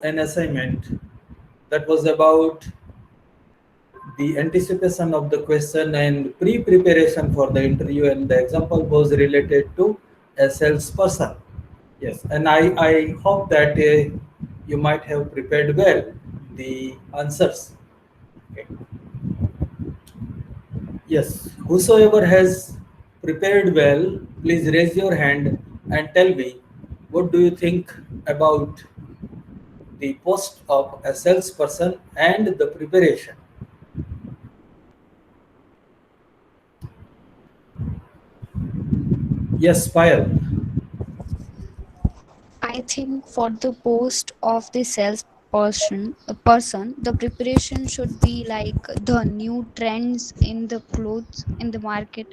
an assignment that was about the anticipation of the question and pre-preparation for the interview, and the example was related to a salesperson. Yes, and I hope that you might have prepared well the answers. Okay. Yes, whosoever has prepared well, please raise your hand and tell me what do you think about the post of a salesperson and the preparation. Yes, Payal. I think for the post of the salesperson, a person, the preparation should be like the new trends in the clothes in the market,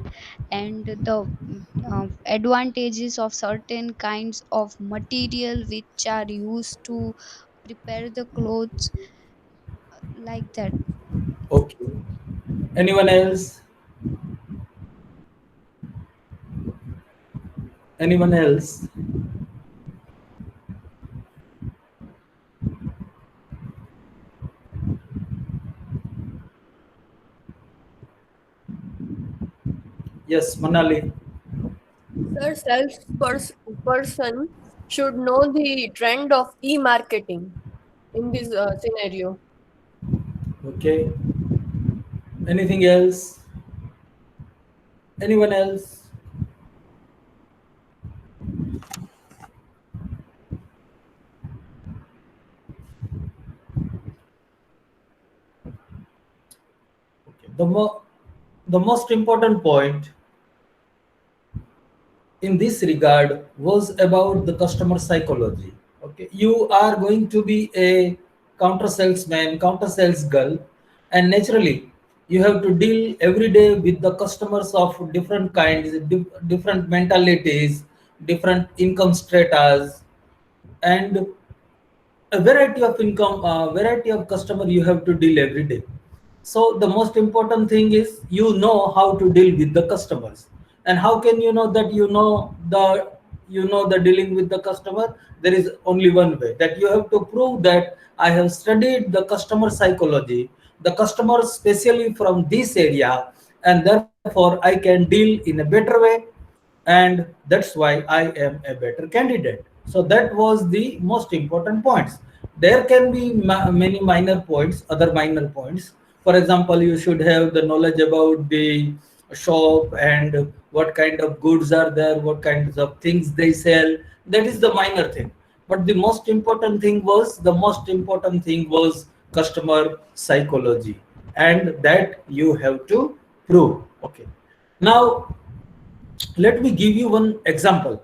and the advantages of certain kinds of material which are used to prepare the clothes, like that. Okay. Anyone else? Anyone else? Yes, Manali. Sir, salesperson should know the trend of e-marketing in this scenario. Okay. Anything else? Anyone else? Okay. The most important point in this regard was about the customer psychology. Okay, you are going to be a counter salesman, counter sales girl, and naturally you have to deal every day with the customers of different kinds, different mentalities, different income stratas, and a variety of income, variety of customer you have to deal every day. So the most important thing is you know how to deal with the customers. And how can you know that you know the dealing with the customer? There is only one way, that you have to prove that I have studied the customer psychology, the customer specially from this area, and therefore I can deal in a better way, and that's why I am a better candidate. So that was the most important points. There can be many minor points, other minor points. For example, you should have the knowledge about the shop and what kind of goods are there, what kinds of things they sell. That is the minor thing. But the most important thing was customer psychology, and that you have to prove. Okay. Now let me give you one example.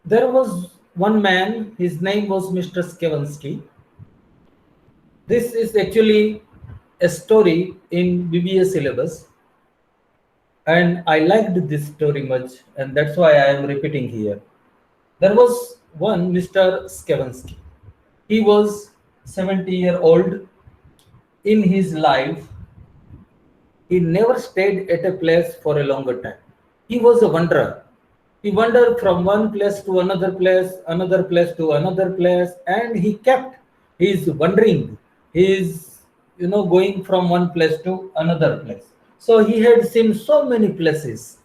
There was one man, his name was Mr. Skevensky. This is actually a story in BBA syllabus, and I liked this story much, and that's why I am repeating here. There was one Mr. Skevensky. He was 70-year-old. In his life, he never stayed at a place for a longer time. He was a wanderer. He wandered from one place to another place to another place, and he kept his wandering. His going from one place to another place. So he had seen so many places,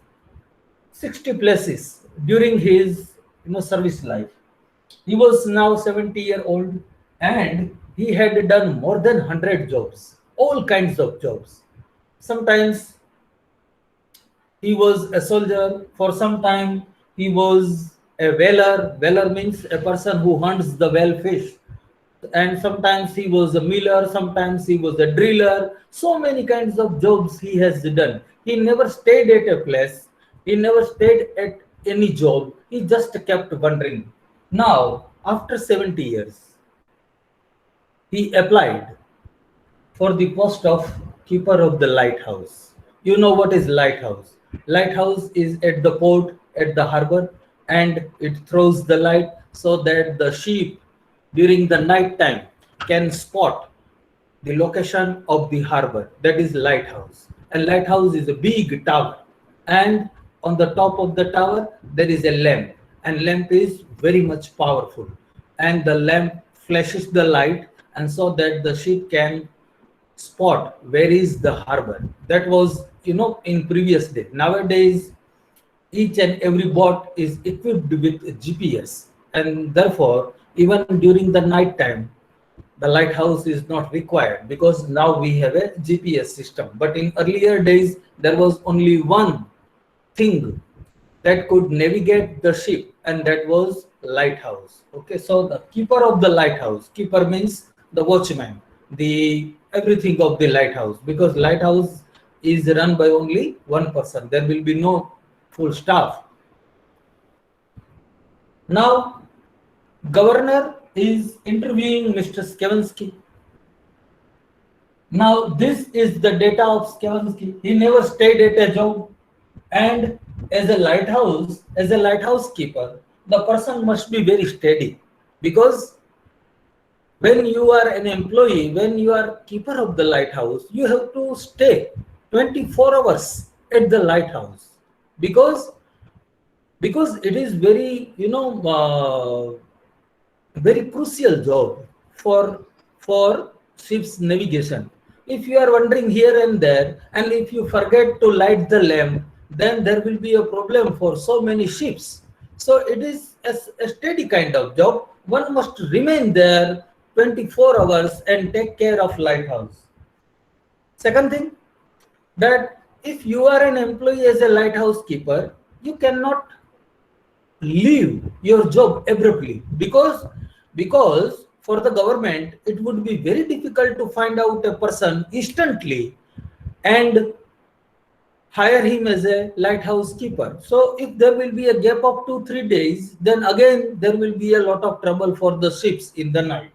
60 places during his service life. He was now 70-year-old, and he had done more than 100 jobs, all kinds of jobs. Sometimes he was a soldier, for some time he was a whaler. Whaler means a person who hunts the whale fish. And sometimes he was a miller, sometimes he was a driller. So many kinds of jobs he has done. He never stayed at a place, he never stayed at any job, he just kept wandering. Now, after 70 years, he applied for the post of keeper of the lighthouse. You know what is lighthouse? Lighthouse is at the port, at the harbor, and it throws the light so that the ship during the night time can spot the location of the harbor. That is lighthouse. And lighthouse is a big tower, and on the top of the tower there is a lamp, and lamp is very much powerful, and the lamp flashes the light, and so that the ship can spot where is the harbor. That was in previous day. Nowadays each and every boat is equipped with GPS, and therefore even during the night time the lighthouse is not required, because now we have a GPS system. But in earlier days there was only one thing that could navigate the ship, and that was lighthouse. Okay, so the keeper of the lighthouse, keeper means the watchman, the everything of the lighthouse, because lighthouse is run by only one person, there will be no full staff. Now governor is interviewing Mr. Skevensky. Now this is the data of Skevensky. He never stayed at a job, and as a lighthouse keeper, the person must be very steady, because when you are an employee, when you are keeper of the lighthouse, you have to stay 24 hours at the lighthouse, because it is very very crucial job for ship's navigation. If you are wandering here and there, and if you forget to light the lamp, then there will be a problem for so many ships. So it is a steady kind of job. One must remain there 24 hours and take care of lighthouse. Second thing, that if you are an employee as a lighthouse keeper, you cannot leave your job abruptly, because for the government it would be very difficult to find out a person instantly and hire him as a lighthouse keeper. So if there will be a gap of 2-3 days, then again there will be a lot of trouble for the ships in the night.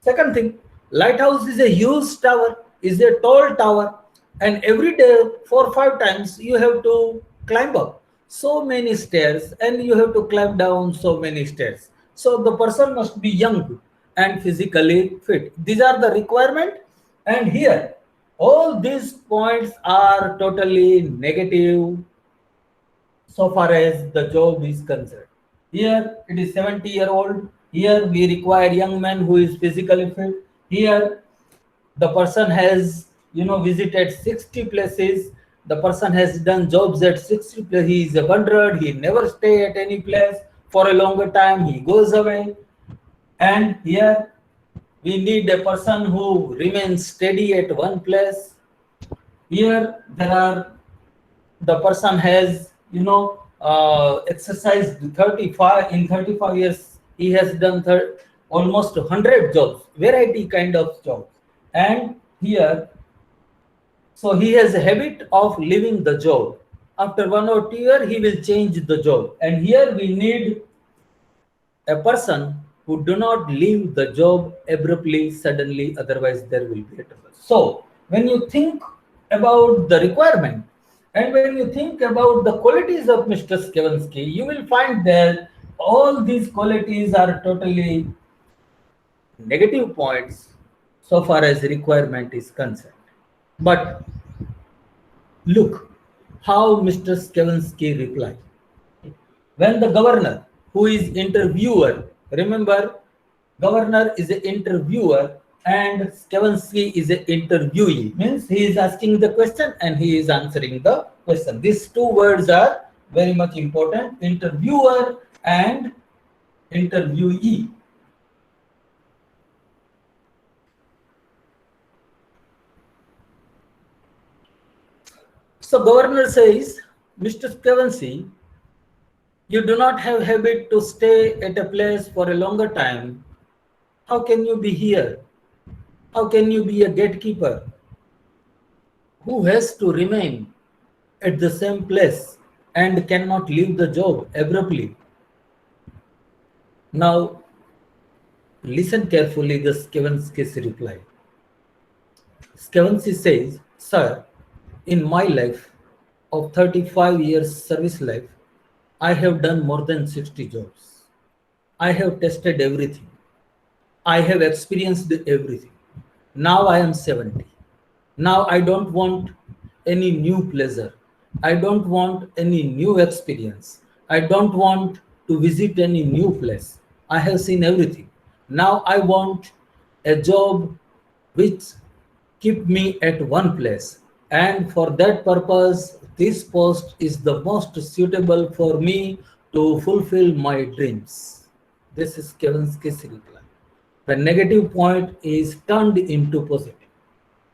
Second thing, lighthouse is a huge tower, is a tall tower, and every day 4-5 times you have to climb up so many stairs, and you have to climb down so many stairs. So the person must be young and physically fit. These are the requirement, and here all these points are totally negative so far as the job is concerned. Here it is 70-year-old. Here we require young man who is physically fit. Here the person has visited 60 places. The person has done jobs at 60 places. He is a wanderer. He never stay at any place for a longer time. He goes away. And here we need a person who remains steady at one place. Here the person has exercised 35 years. He has done almost 100 jobs, variety kind of jobs. And here, so he has a habit of leaving the job. After 1 or 2 years, he will change the job. And here we need A person who do not leave the job abruptly, suddenly, otherwise there will be a trouble. So when you think about the requirement and when you think about the qualities of Mr. Skevensky, you will find that all these qualities are totally negative points so far as requirement is concerned. But look how Mr. Skevensky replied. When the governor, who is interviewer, remember, governor is an interviewer and Skevensky is an interviewee, means he is asking the question and he is answering the question. These two words are very much important, interviewer and interviewee. So governor says, Mr. Skevensky, you do not have habit to stay at a place for a longer time. How can you be here? How can you be a gatekeeper who has to remain at the same place and cannot leave the job abruptly? Now, listen carefully the Skevensky's reply. Skevensky says, Sir, in my life of 35 years service life, I have done more than 60 jobs. I have tested everything. I have experienced everything. Now I am 70. Now I don't want any new pleasure. I don't want any new experience. I don't want to visit any new place. I have seen everything. Now I want a job which keep me at one place. And for that purpose, this post is the most suitable for me to fulfill my dreams. This is Kevin's case reply. The negative point is turned into positive.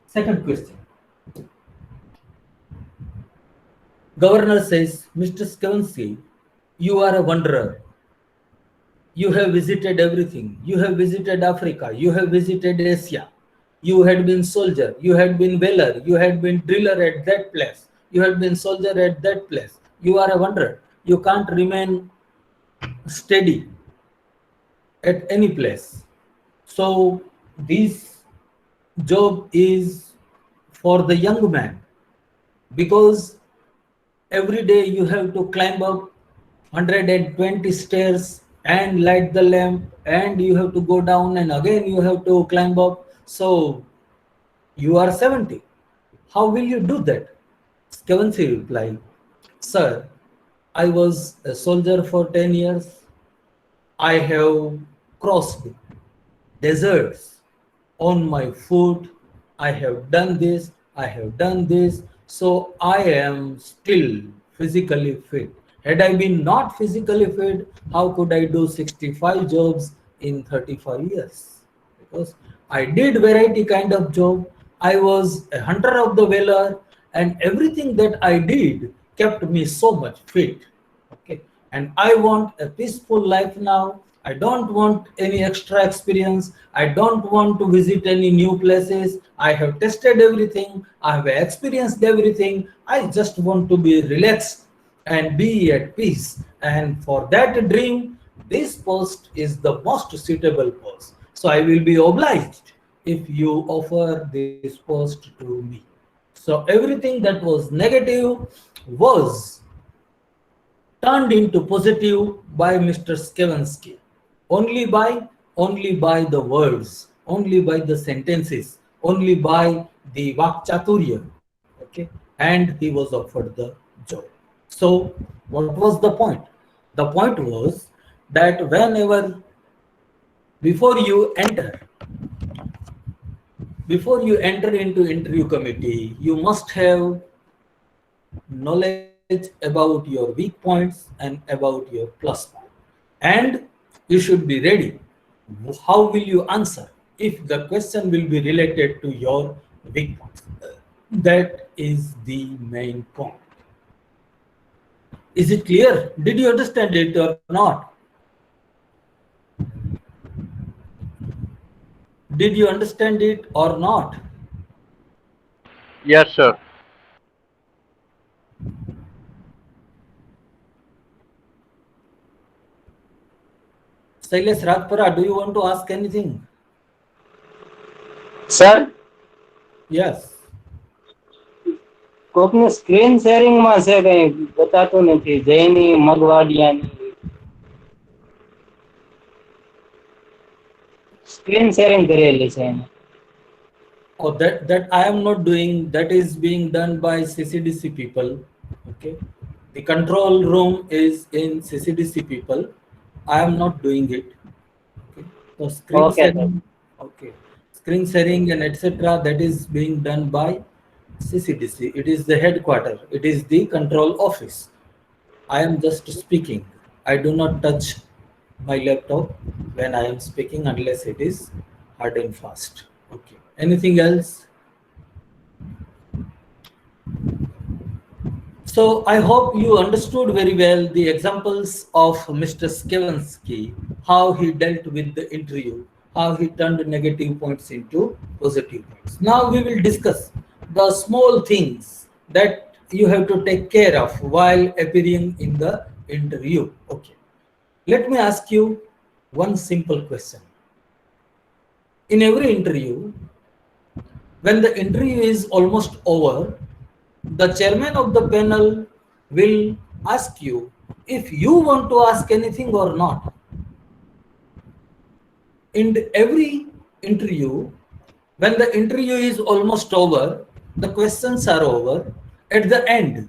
Second question. Governor says, Mr. Skevensky, you are a wanderer. You have visited everything. You have visited Africa. You have visited Asia. You had been soldier. You had been whaler. You had been driller at that place. You had been soldier at that place. You are a wanderer. You can't remain steady at any place. So this job is for the young man because every day you have to climb up 120 stairs and light the lamp and you have to go down and again you have to climb up. So you are 70. How will you do that? Skevensky replied, Sir, I was a soldier for 10 years. I have crossed deserts on my foot. I have done this. I have done this. So I am still physically fit. Had I been not physically fit, how could I do 65 jobs in 35 years? Because I did variety kind of job. I was a hunter of the valor, and everything that I did kept me so much fit. Okay, and I want a peaceful life now. I don't want any extra experience. I don't want to visit any new places. I have tested everything. I have experienced everything. I just want to be relaxed and be at peace. And for that dream, this post is the most suitable post. So I will be obliged if you offer this post to me. So everything that was negative was turned into positive by Mr. Skevensky. Only by the words, only by the sentences, only by the Vakchaturya. Okay, and he was offered the job. So what was the point? The point was that whenever before you enter before you enter into interview committee, you must have knowledge about your weak points and about your plus point. And you should be ready. How will you answer if the question will be related to your weak points? That is the main point. Is it clear? Did you understand it or not? Did you understand it or not? Yes, sir. Silas Rajpara, do you want to ask anything? Sir Yes. કોકને screen શેરિંગમાં છે કઈ બતાતું નથી જયની મગવાડિયાની screen sharing કરેલી છે એને Oh, that I am not doing. That is being done by CCDC people. Okay, the control room is in CCDC people. I am not doing it. Okay, so screen okay sir sharing. Okay, screen sharing and etc. That is being done by CCDC. It is the headquarter. It is the control office. I am just speaking. I do not touch my laptop when I am speaking unless it is hard and fast. Okay. Anything else? So I hope you understood very well the examples of Mr. Skevensky, how he dealt with the interview, how he turned negative points into positive points. Now we will discuss the small things that you have to take care of while appearing in the interview. Okay. Let me ask you one simple question. In every interview, when the interview is almost over, the chairman of the panel will ask you if you want to ask anything or not. In every interview, when the interview is almost over, the questions are over. At the end,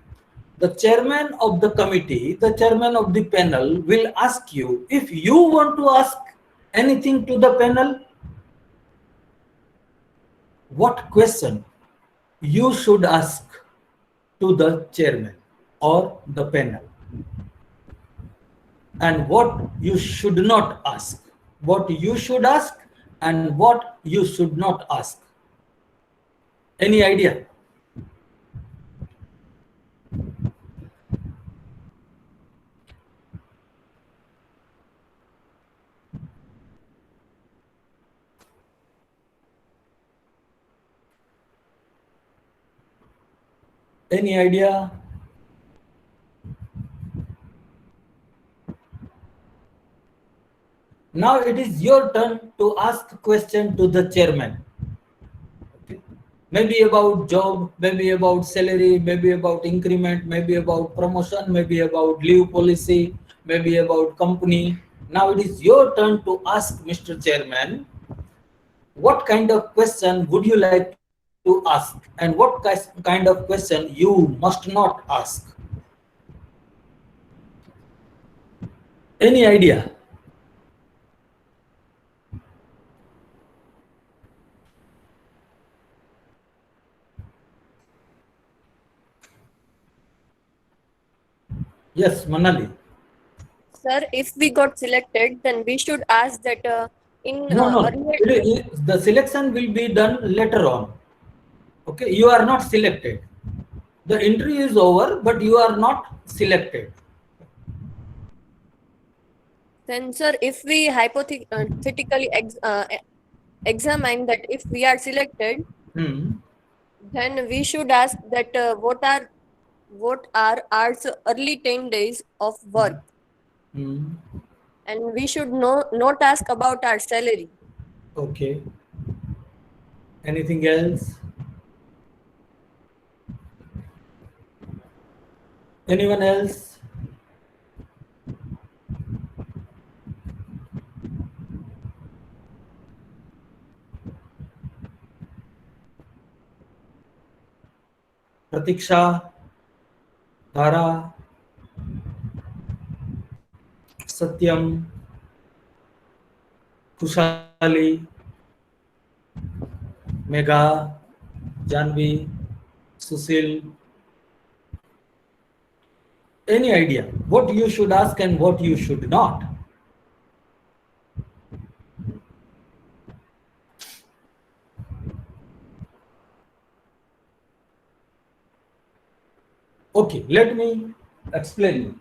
the chairman of the committee, the chairman of the panel will ask you if you want to ask anything to the panel, what question you should ask to the chairman or the panel, and what you should not ask, what you should ask and what you should not ask. Any idea? Any idea? Now it is your turn to ask question to the chairman. Okay. Maybe about job, maybe about salary, maybe about increment, maybe about promotion, maybe about leave policy, maybe about company. Now it is your turn to ask Mr. Chairman, what kind of question would you like to ask and what kind of question you must not ask. Any idea? Yes, Manali. Sir, if we got selected, then we should ask that in No, earlier. the selection will be done later on. Okay, you are not selected. The interview is over, but you are not selected. Then, sir, if we hypothetically examine that if we are selected, Hmm. then we should ask that what are our early 10 days of work, Hmm. and we should not ask about our salary. Okay. Anything else? Anyone else? Pratiksha, Dhara, Satyam, Kushali, Megha, Janvi, Susil. Any idea what you should ask and what you should not? Okay, let me explain you.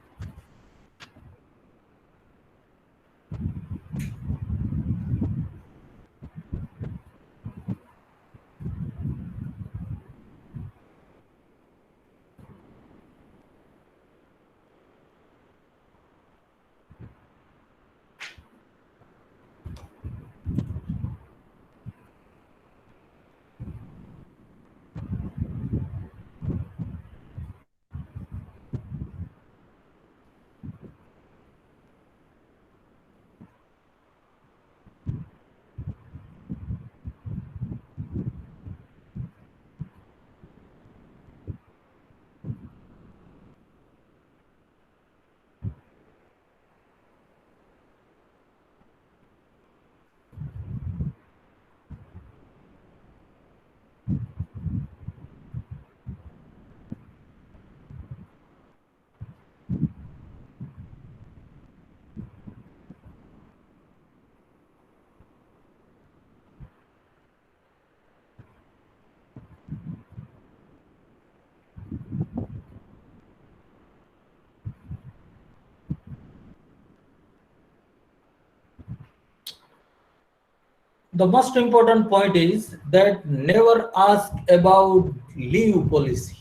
the most important point is that never ask about leave policy.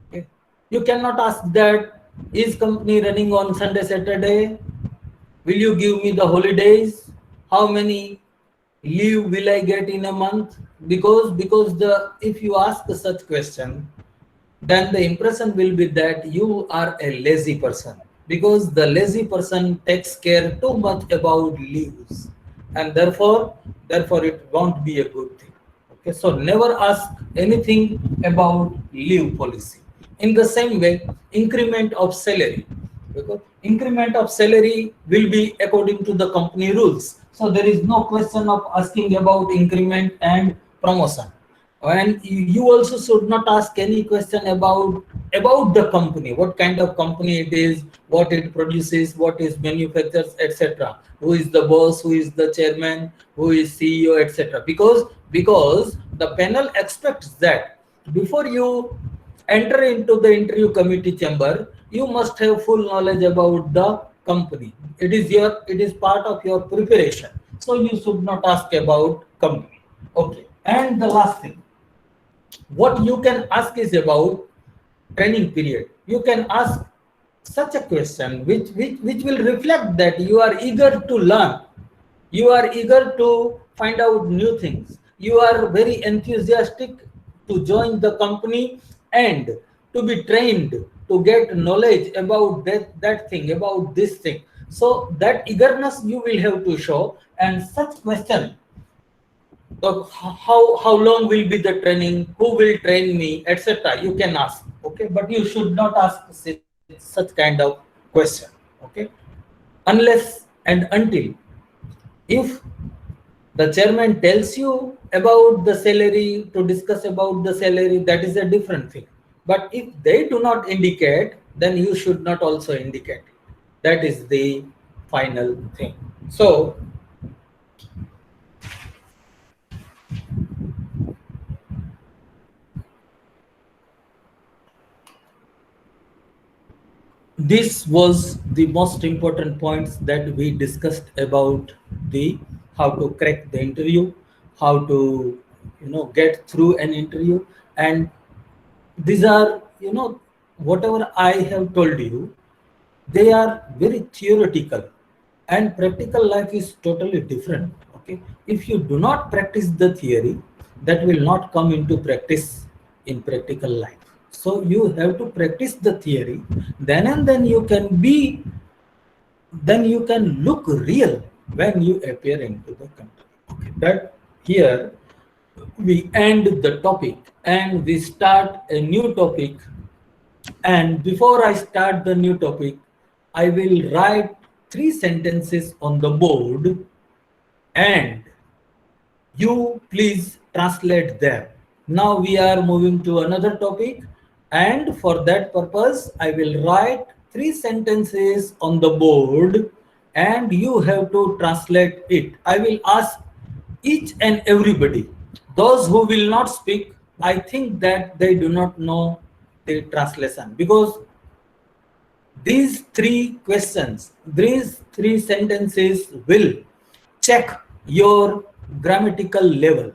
Okay? You cannot ask that, is company running on Sunday, Saturday? Will you give me the holidays? How many leave will I get in a month? Because the if you ask such question, then the impression will be that you are a lazy person, because the lazy person takes care too much about leaves, and therefore it won't be a good thing. Okay, so never ask anything about leave policy. In the same way, increment of salary, because increment of salary will be according to the company rules, so there is no question of asking about increment and promotion. And you also should not ask any question about the company, what kind of company it is, what it produces, what is manufactures, etc., who is the boss, who is the chairman, who is CEO, etc., because the panel expects that before you enter into the interview committee chamber, you must have full knowledge about the company. It is part of your preparation, so you should not ask about company. Okay, and the last thing, what you can ask is about training period. You can ask such a question which will reflect that you are eager to learn, you are eager to find out new things, you are very enthusiastic to join the company and to be trained, to get knowledge about that thing, about this thing. So that eagerness you will have to show, and such question, how long will be the training, who will train me, etc., you can ask. Okay, but you should not ask such kind of question. Okay, unless and until if the chairman tells you about the salary, to discuss about the salary, that is a different thing. But if they do not indicate, then you should not also indicate. That is the final thing. So this was the most important points that we discussed about the how to crack the interview, how to get through an interview. And these are, whatever I have told you, they are very theoretical, and practical life is totally different. Okay, if you do not practice the theory, that will not come into practice in practical life. So you have to practice the theory, then and then you can be, then you can look real when you appear into the country. Okay, that here we end the topic and we start a new topic. And before I start the new topic, I will write 3 sentences on the board, and you please translate them. Now we are moving to another topic, and for that purpose, I will write 3 sentences on the board, and you have to translate it. I will ask each and everybody. Those who will not speak, I think that they do not know the translation, because these 3 questions, these 3 sentences will check your grammatical level.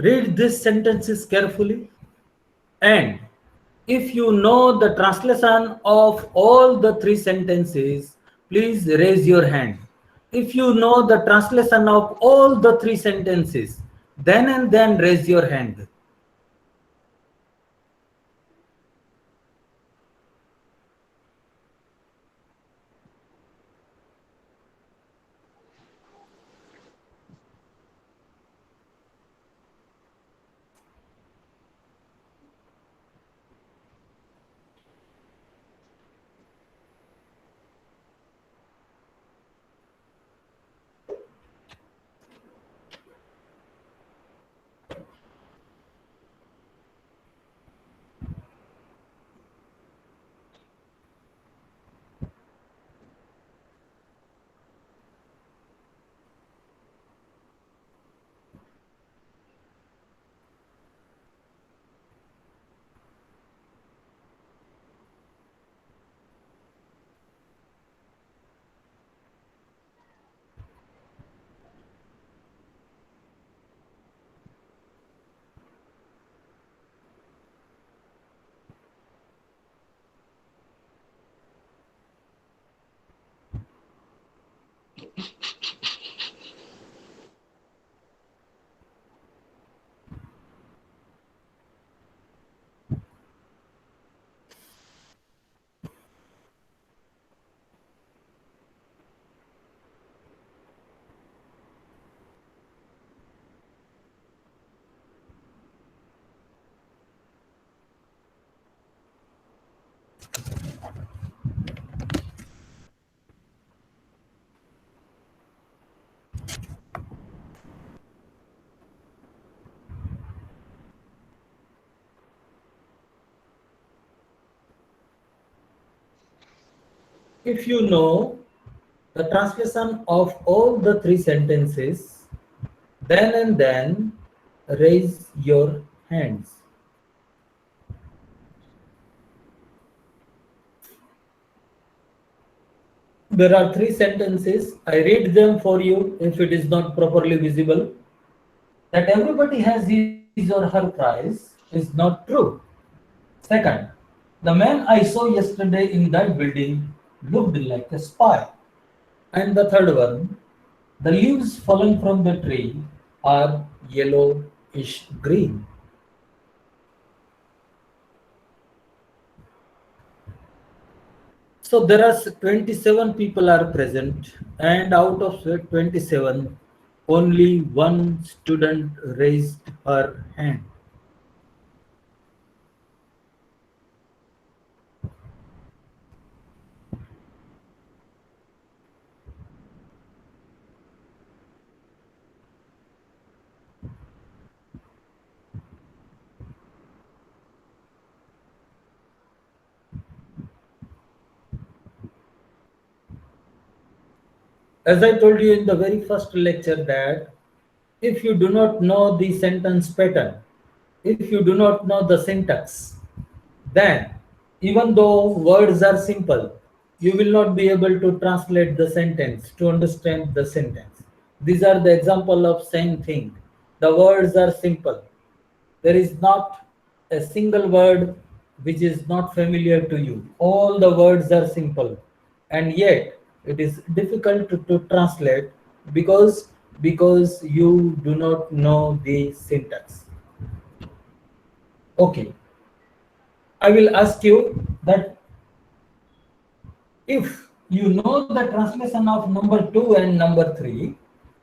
Read these sentences carefully, and if you know the translation of all the three sentences, please raise your hand. If you know the translation of all the three sentences, then and then raise your hand. If you know the translation of all the three sentences, then and then raise your hands. There are three sentences. I read them for you if it is not properly visible. That everybody has his or her price is not true. Second, the man I saw yesterday in that building looked like a spy. And the third one, the leaves fallen from the tree are yellowish green. So there are 27 people are present, and out of the 27, only one student raised her hand. As I told you in the very first lecture that if you do not know the sentence pattern, if you do not know the syntax, then even though words are simple, you will not be able to translate the sentence to understand the sentence. These are the example of same thing. The words are simple. There is not a single word which is not familiar to you. All the words are simple, and yet it is difficult to translate because you do not know the syntax. Okay, I will ask you that if you know the translation of number 2 and number 3,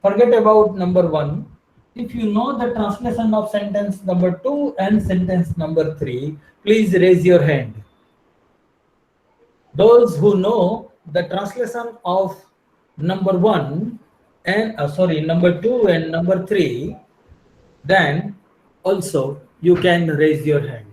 forget about number 1. If you know the translation of sentence number 2 and sentence number 3, please raise your hand. Those who know the translation of number 1 and number 2 and number 3, then also you can raise your hand.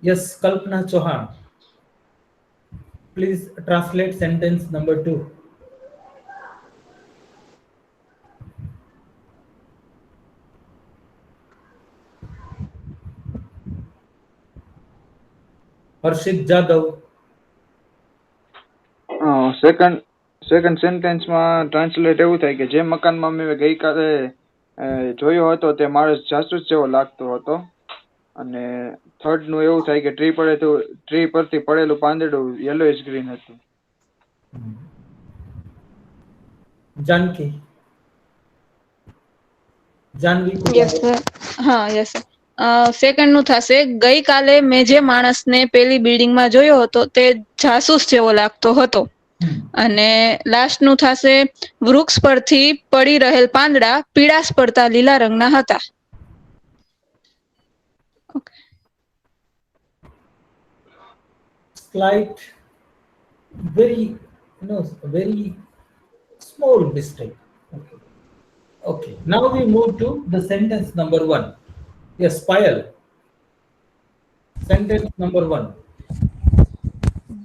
Yes, Kalpana Chauhan, please translate sentence number 2. Harshit Jadhav, second સેન્ટેન્સમાં translate એવું થાય કે જે મકાનમાં મેં ગઈકાલે જોયો હતો તે માણસ જાસૂસ જેવો લાગતો હતો. અને થર્ડ નું એવું થાય કે ટ્રી પરથી પડેલું પાંદડું યલોઇશ ગ્રીન હતું. Janki, Janvi yes sir. હા યસ સર. સેકન્ડ નું થશે ગઈકાલે મેં જે માણસને પેલી બિલ્ડિંગમાં જોયો હતો તે જાસૂસ જેવો લાગતો હતો. અને લાસ્ટ નું થશે વૃક્ષ પરથી પડી રહેલ પાંદડા પીળાશ પડતા લીલા રંગના હતા. slight, very small mistake. Okay. Okay. Now we move to the sentence number 1. Yes, Payal. Sentence number 1.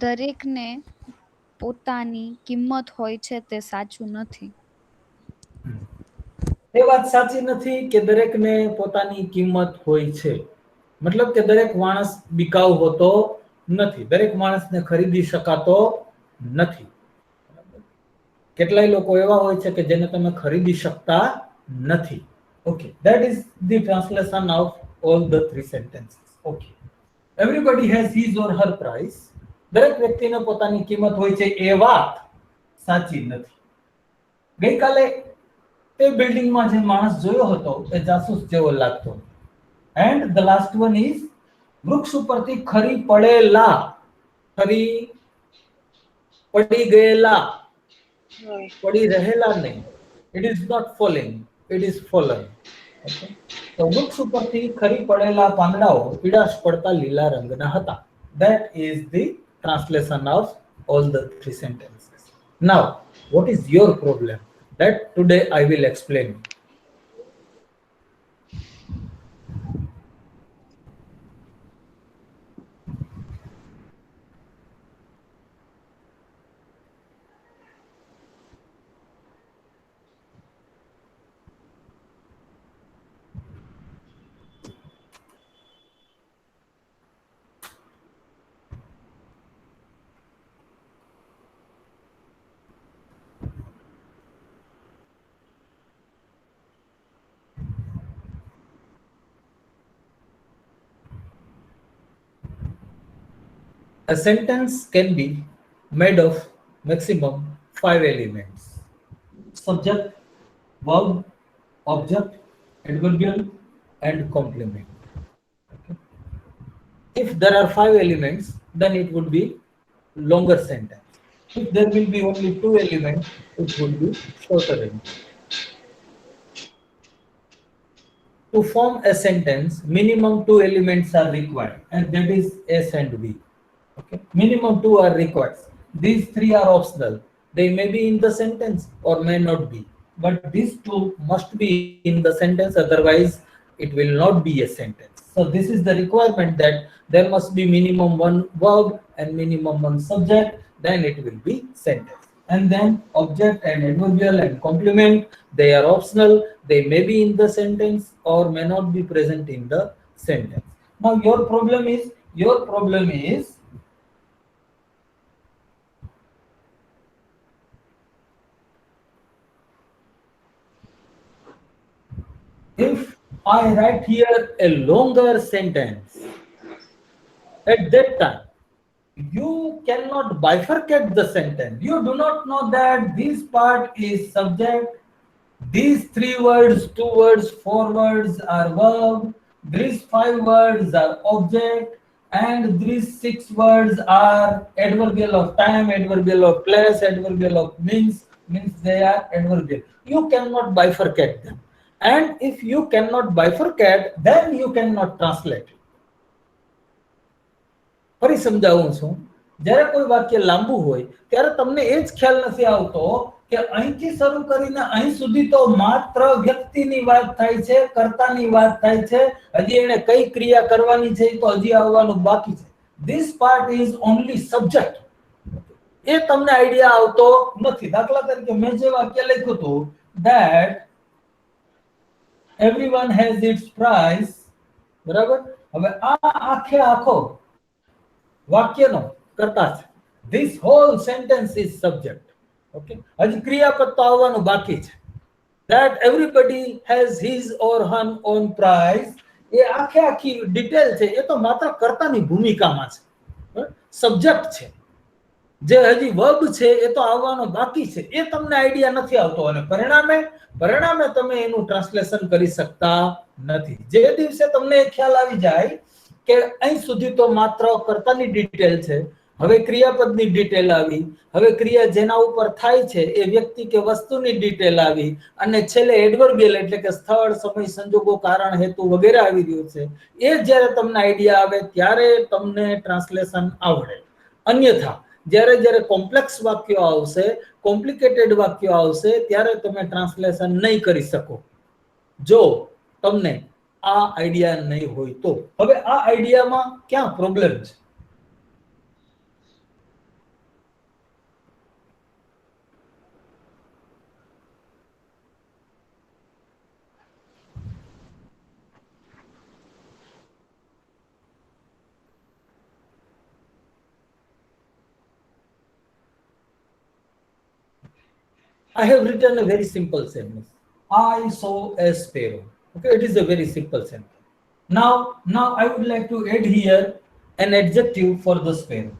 દરેકને પોતાની કિંમત હોય છે તે સાચું નથી. એ વાત સાચી નથી કે દરેકને પોતાની કિંમત હોય છે. મતલબ કે દરેક માણસ બિકાઉ હોતો નથી, દરેક માણસને ખરીદી શકાતો નથી. કેટલાય લોકો એવા હોય છે કે જેને તમે ખરીદી શકતા નથી. Okay, that is the translation of all the 3 sentences. Okay, everybody has his or her price. દરેક વ્યક્તિને પોતાની કિંમત હોય છે એ વાત સાચી નથી. ગઈકાલે તે બિલ્ડિંગમાં જે માણસ જોયો હતો એ જાસૂસ જેવો લાગતો. And the last one is વૃક્ષ ઉપરથી ખરી પડેલા, ખરી પડી ગયેલા, પડી રહેલા નહીં. It is not falling, it is fallen. Okay? તો વૃક્ષ ઉપરથી ખરી પડેલા પાંદડાઓ પીળાશ પડતા લીલા રંગના હતા. That is the translation of all the 3 sentences. Now, what is your problem? That today I will explain. A sentence can be made of maximum 5 elements: subject, verb, object, adverbial, and complement. Okay. If there are 5 elements, then it would be longer sentence. If there will be only 2 elements, it would be shorter sentence. To form a sentence, minimum 2 elements are required, and that is S and V. Okay. Minimum 2 are required. These 3 are optional. They may be in the sentence or may not be. But these 2 must be in the sentence, otherwise it will not be a sentence. So this is the requirement, that there must be minimum 1 verb and minimum 1 subject, then it will be sentence. And then object and adverbial and complement, they are optional. They may be in the sentence or may not be present in the sentence. Now your problem is if I write here a longer sentence, at that time you cannot bifurcate the sentence. You do not know that this part is subject, these 3 words, 2 words, 4 words are verb, these 5 words are object, and these 6 words are adverbial of time, adverbial of place, adverbial of means they are adverbial. You cannot bifurcate them. And if you cannot bifurcate, then you cannot translate. ફરી સમજાવું છું, જ્યારે કોઈ વાક્ય લાંબુ હોય ત્યારે તમને એ જ ખ્યાલ નથી આવતો કે અહીંથી શરૂ કરીને અહીં સુધી તો માત્ર વ્યક્તિની વાત થાય છે, કર્તાની વાત થાય છે. હજી એને કઈ ક્રિયા કરવાની છે તો હજી આવવાનું બાકી છે. This part is only subject. એ તમને આઈડિયા આવતો નથી. દાખલા તરીકે મેં જે વાક્ય લખ્યું હતું that everyone has its price, બરાબર. હવે આ આખે આખો વાક્યનો કર્તા છે. This whole sentence is subject. Okay, હજી ક્રિયાપદ તો આવવાનું બાકી છે. That everybody has his or her own price, એ આખે આખી ડિટેલ છે. એ તો માત્ર કર્તાની ભૂમિકામાં છે, સબ્જેક્ટ છે. જે હજી વર્બ છે એ તો આવવાનો બાકી છે. એ તમને આઈડિયા નથી આવતો અને પરિણામે તમે એનું ટ્રાન્સલેશન કરી શકતા નથી. જે દિવસે તમને ખ્યાલ આવી જાય કે અહીં સુધી તો માત્ર કર્તાની ડિટેલ છે, હવે ક્રિયાપદની ડિટેલ આવી, હવે ક્રિયા જેના ઉપર થાય છે એ વ્યક્તિ કે વસ્તુની ડિટેલ આવી અને છેલ્લે એડવર્બિયલ એટલે કે સ્થળ, સમય, સંજોગો, કારણ, હેતુ વગેરે આવી રહ્યું છે. એ જ્યારે તમને આઈડિયા આવે ત્યારે તમને ટ્રાન્સલેશન આવડે. અન્યથા જ્યારે જ્યારે કોમ્પ્લેક્સ વાક્યો આવશે, કોમ્પ્લિકેટેડ વાક્યો આવશે ત્યારે તમે ટ્રાન્સલેશન નહીં કરી શકો જો તમને આ આઈડિયા નહીં હોય તો. હવે આ આઈડિયામાં ક્યાં પ્રોબ્લેમ છે? I have written a very simple sentence. I saw a sparrow. Okay, it is a very simple sentence. Now I would like to add here an adjective for the sparrow.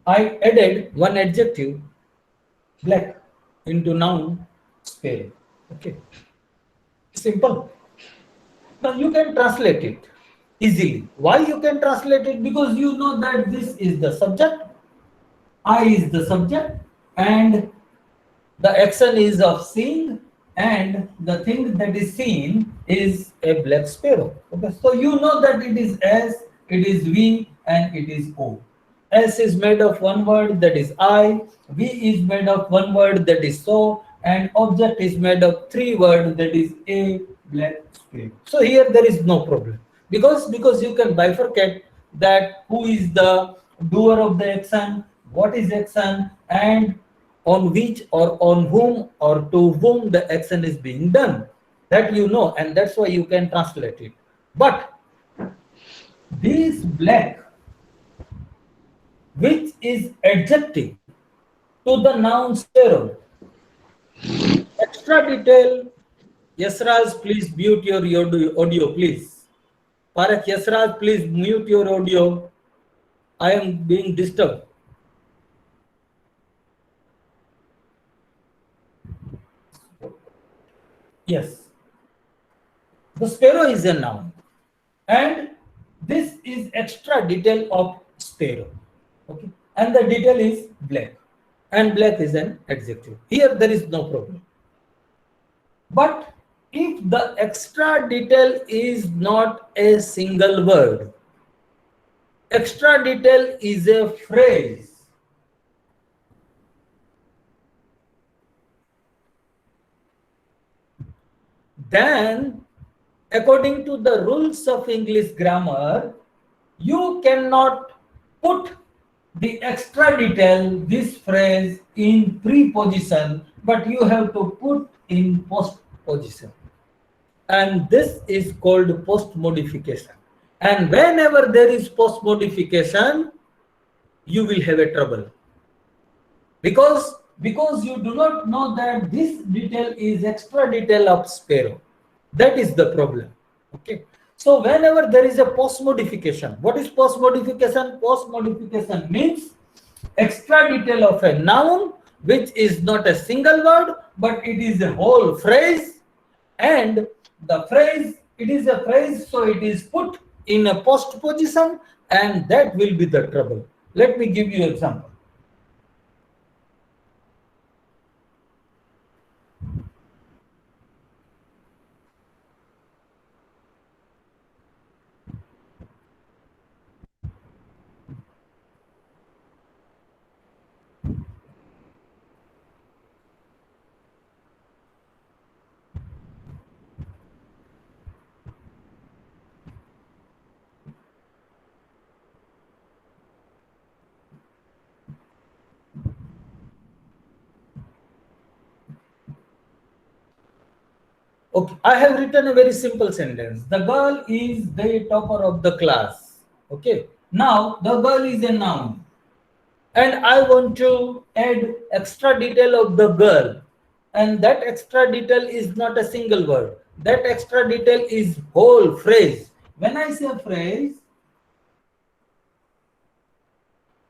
I added one adjective, black, into noun sparrow. Okay, simple. Now you can translate it easily. Why you can translate it? Because you know that this is the subject, I is the subject, and the action is of seeing, and the thing that is seen is a black sparrow. Okay, so you know that it is S, it is V, and it is O. S is made of one word, that is I. V is made of one word, that is so, and object is made of three words, that is a black sparrow. So here there is no problem because you can bifurcate that who is the doer of the action, what is action, and on which or on whom or to whom the action is being done. That you know, and that's why you can translate it. But this black, which is adjective to the noun sparrow, extra detail. Yasraj, please mute your audio, please. Parak, Yasraj, please mute your audio. I am being disturbed. Yes. The sparrow is a noun. And this is extra detail of sparrow. Okay. And the detail is black. And black is an adjective. Here there is no problem. But if the extra detail is not a single word, extra detail is a phrase, then according to the rules of English grammar, you cannot put the extra detail, this phrase, in preposition, but you have to put in post position. And this is called post modification. And whenever there is post modification, you will have a trouble. Because you do not know that this detail is extra detail of sparrow. That is the problem. Okay. So whenever there is a post modification, what is post modification? Post modification means extra detail of a noun, which is not a single word, but it is a whole phrase. And the phrase, it is a phrase, so it is put in a post position, and that will be the trouble. Let me give you an example. Okay, I have written a very simple sentence. The girl is the topper of the class. Okay, now the girl is a noun, and I want to add extra detail of the girl, and that extra detail is not a single word. That extra detail is whole phrase. When I say phrase,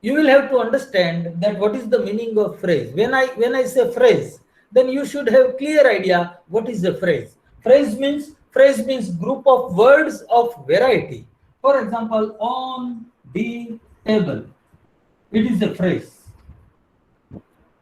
you will have to understand that what is the meaning of phrase. When I say phrase, then you should have clear idea what is the phrase. Phrase means group of words of variety. For example, on the table, it is a phrase.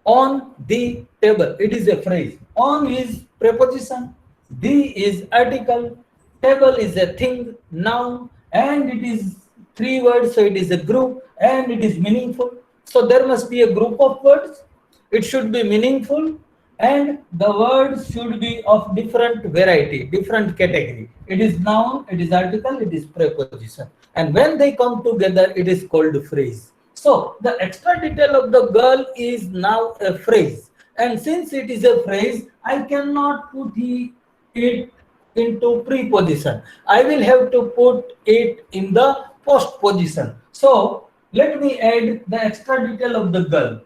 On the table, it is a phrase. On is preposition, the is article, table is a thing, noun, and it is three words, so it is a group, and it is meaningful. So there must be a group of words. It should be meaningful, and the words should be of different variety, different category. It is noun, it is article, it is preposition, and when they come together, it is called phrase. So the extra detail of the girl is now a phrase, and since it is a phrase, I cannot put it into preposition. I will have to put it in the post position. So let me add the extra detail of the girl.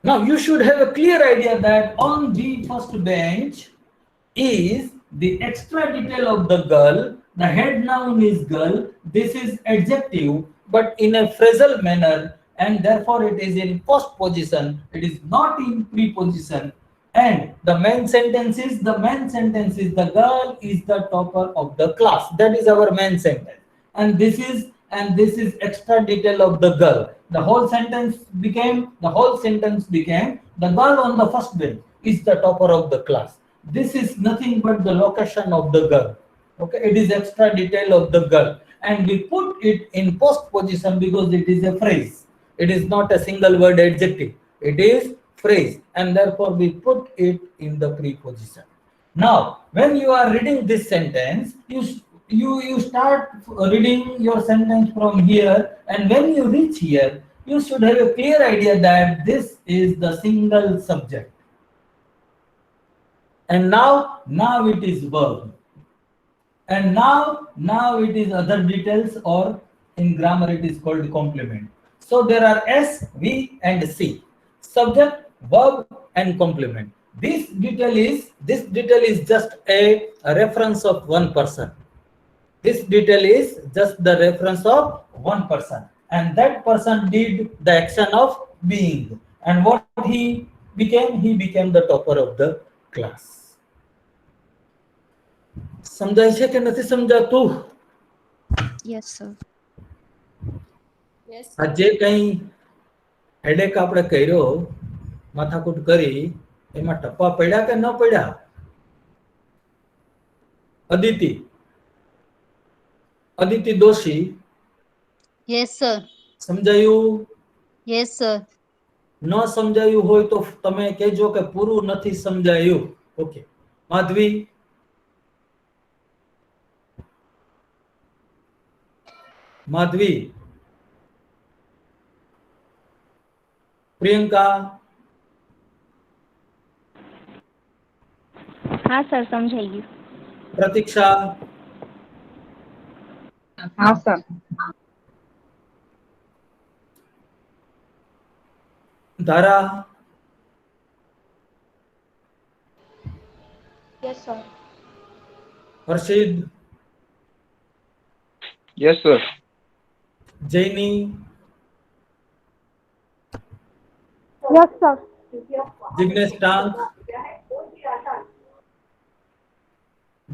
Now you should have a clear idea that on the first bench is the extra detail of the girl. The head noun is girl. This is adjective, but in a phrasal manner, and therefore it is in post position. It is not in preposition. And the main sentence is the girl is the topper of the class. That is our main sentence. And this is extra detail of the girl. The whole sentence became the girl on the first bench is the topper of the class. This is nothing but the location of the girl. Okay, it is extra detail of the girl, and we put it in post position because it is a phrase. It is not a single word adjective. It is phrase, and therefore we put it in the preposition. Now, when you are reading this sentence, you start reading your sentence from here, and when you reach here, you should have a clear idea that this is the single subject. And now it is verb, and now it is other details, or in grammar it is called complement. So there are S, V, and C: subject, verb, and complement. This detail is just a reference of one person. This detail is just the reference of one person, and that person did the action of being, and what he became the topper of the class. સમજાય છે કે નથી સમજાતું? Yes, sir. Yes. આ જે કંઈ headache આપણે કર્યો, માથાકૂટ કરી, એમાં ટપ્પા પડ્યા કે ન પડ્યા? અદિતિ દોશી. Yes, sir. સમજાયું? Yes, sir. ન સમજાયું હોય તો તમે કહેજો કે પૂરું નથી સમજાયું. ઓકે, માધવી. માધવી, પ્રિયંકા. हाँ सर समझाइए. પ્રતીક્ષા. હા sir. Dhara. Yes sir. Harshid. Yes sir. Jaini. Yes sir. Jignesh Tank.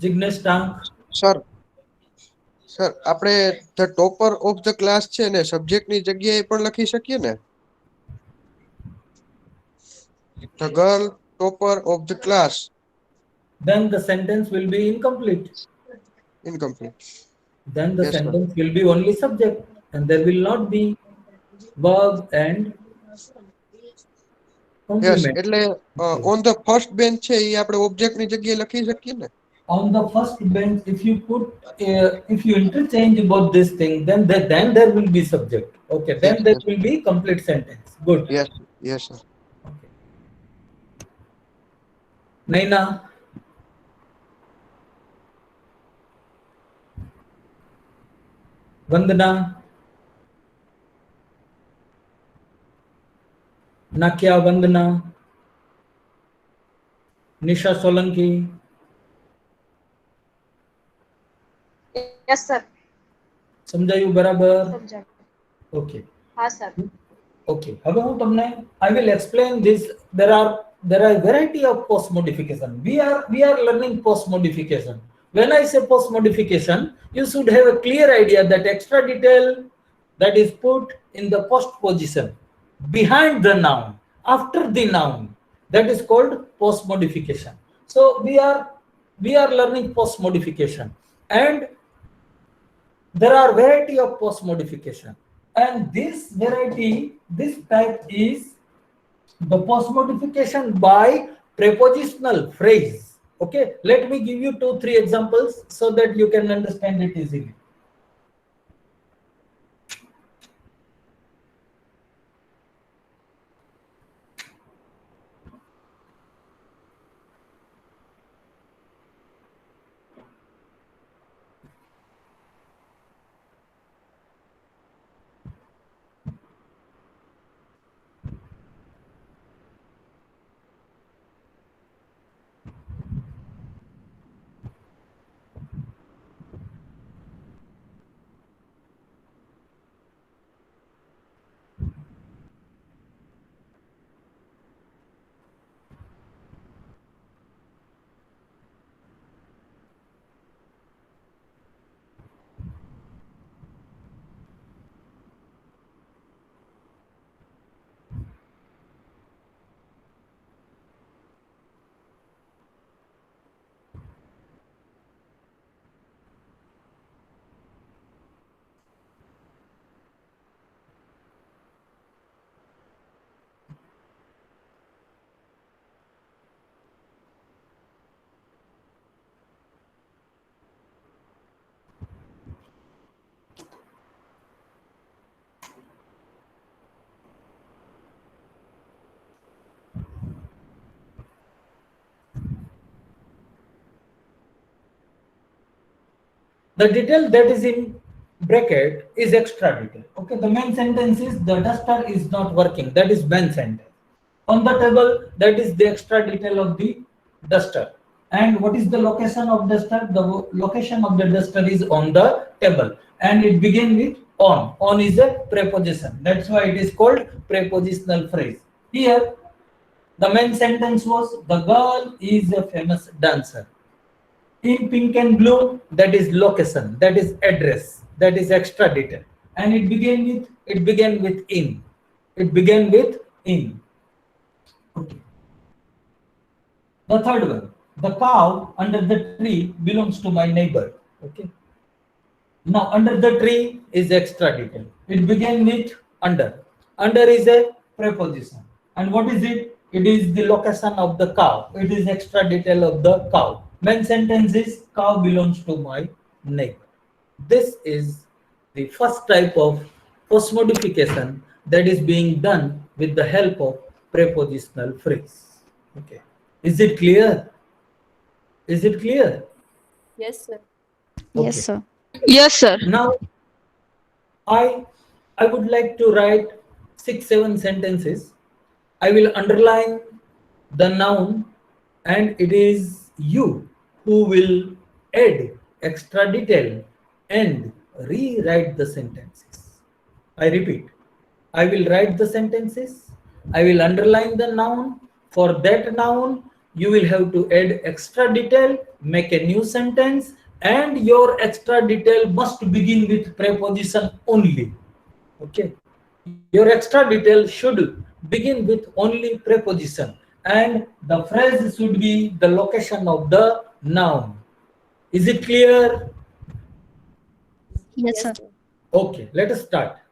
Jignesh Tank. Sir આપણે the topper of the class છે ને સબ્જેક્ટની જગ્યાએ પણ લખી શકીએ ને? The girl topper of the class. then the sentence will be incomplete. Incomplete. Then the Yes, sir. sentence will be only subject, and there will not be verb and yes complement. એટલે on the first bench છે એ આપણે object ની જગ્યાએ લખી શકીએ ને. On the first bench, if you put, if you interchange both this thing, then there will be subject. Okay, then Yes, there yes. will be complete sentence. Good. Yes yes sir. Okay. Naina. Vandana. Nakya Vandana. Nisha Solanki. Yes, sir. સમજાયું બરાબર? સમજાયું. Okay. હા, sir. Okay. હવે હું તમને I will explain this. There are variety of post modification. We are learning post modification. When I say post modification, you should have a clear idea that extra detail that is put in the post position behind the noun, after the noun, that is called post modification. So we are learning post modification, and there are variety of post modification, and this type is the post modification by prepositional phrase. Okay, let me give you 2-3 examples so that you can understand it easily. The detail that is in bracket is extra detail. Okay, the main sentence is the duster is not working. That is main sentence. On the table, that is the extra detail of the duster. And what is the location of duster? The location of the duster is on the table, and it begins with on. On is a preposition. That's why it is called prepositional phrase. Here, the main sentence was the girl is a famous dancer. In pink and blue, that is location, that is address, that is extra detail, and it began with in. It began with in. Okay. The third one, the cow under the tree belongs to my neighbor. Okay. Now under the tree is extra detail. It began with under. Under is a preposition, and what is it? It is the location of the cow. It is extra detail of the cow. Main sentence is cow belongs to my neighbor. This is the first type of post modification that is being done with the help of prepositional phrase. Okay. Is it clear? Is it clear? Yes, sir. Yes, Okay. sir. Yes, sir. Now I would like to write 6-7 sentences. I will underline the noun, and it is you who will add extra detail and rewrite the sentences. I repeat, I will write the sentences. I will underline the noun. For that noun, you will have to add extra detail, make a new sentence, and your extra detail must begin with preposition only. Okay. Your extra detail should begin with only preposition. and the phrase should be the location of the noun. Is it clear? Yes, Yes, sir. sir. Okay, let us start.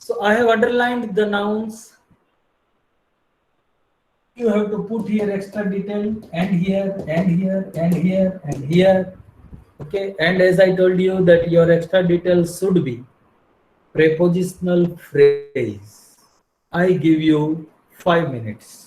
So I have underlined the nouns. You have to put here extra detail, and here, and here, and here, and here. Okay, and as I told you that your extra details should be prepositional phrase. I give you 5 minutes.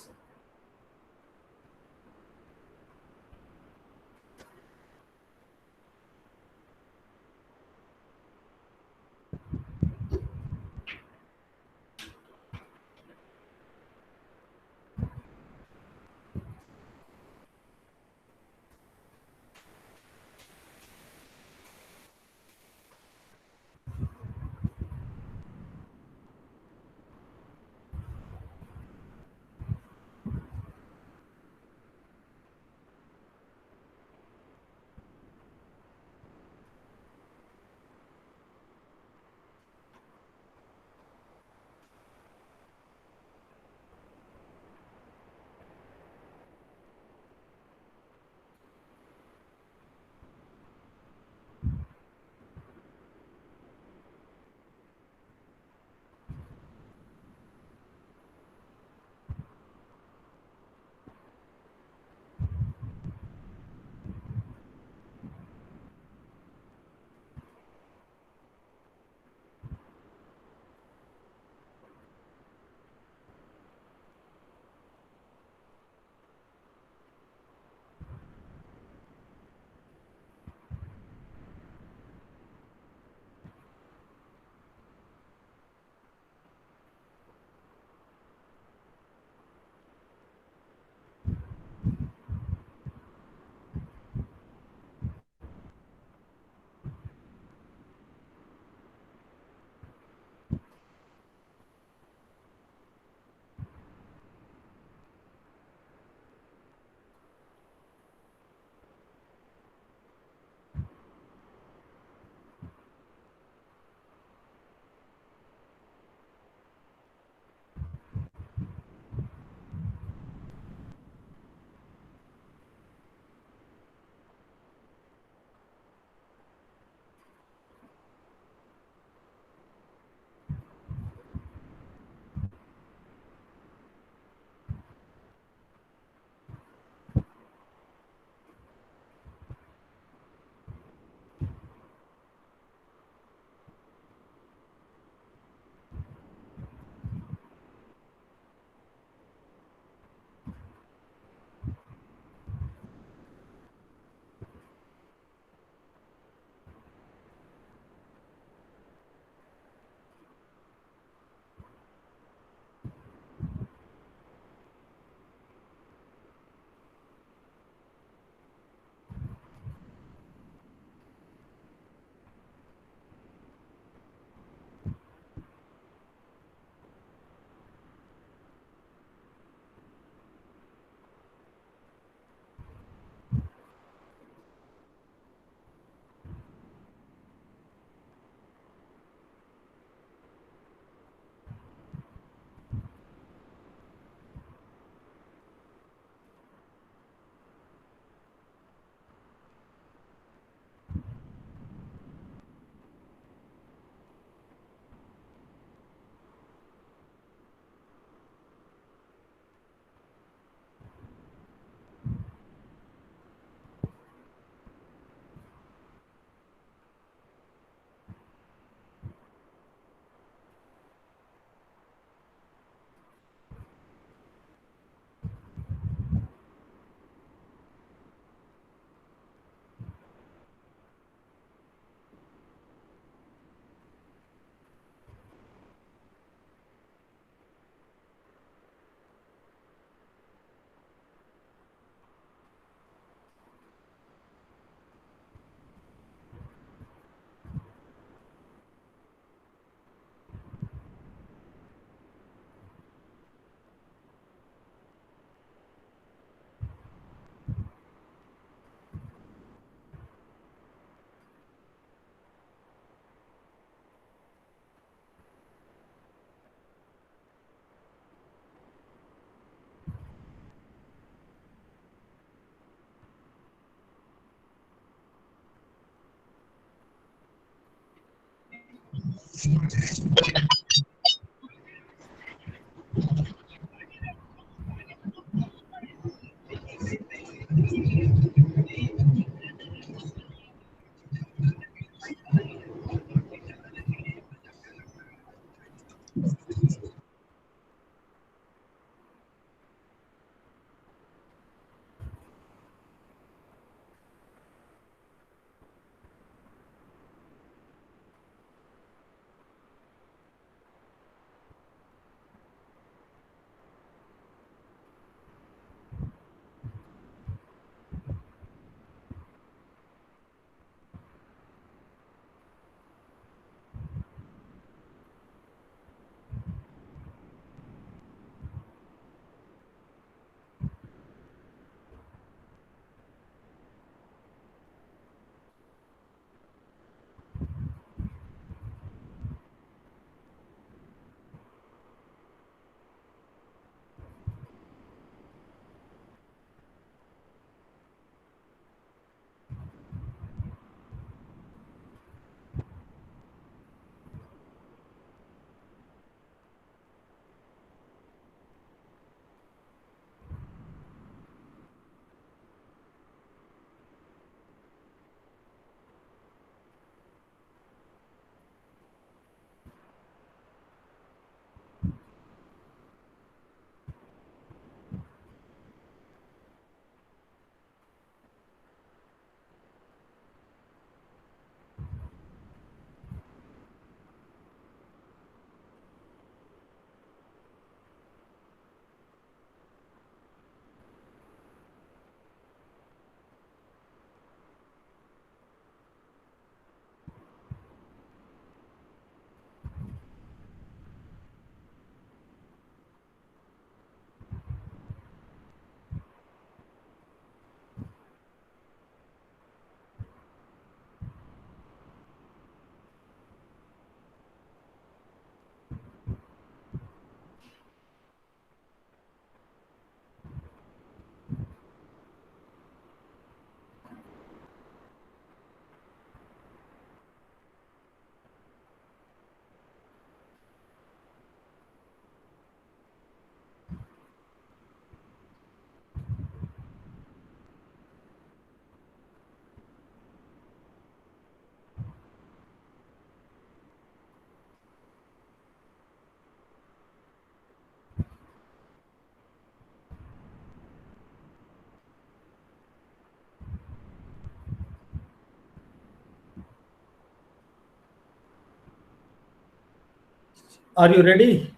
Are you ready?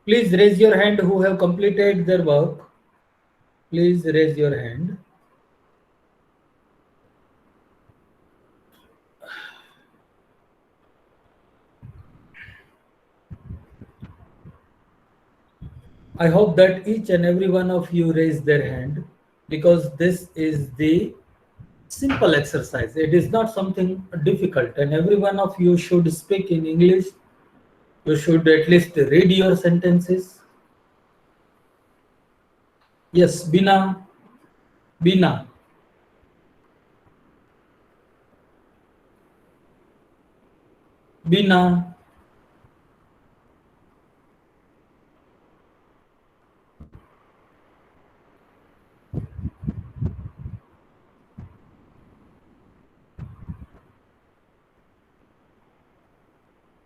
Please raise your hand who have completed their work. Please raise your hand. I hope that each and every one of you raise their hand, because this is the simple exercise. It is not something difficult, and every one of you should speak in English. You should at least read your sentences. Yes, Bina. Bina. Bina.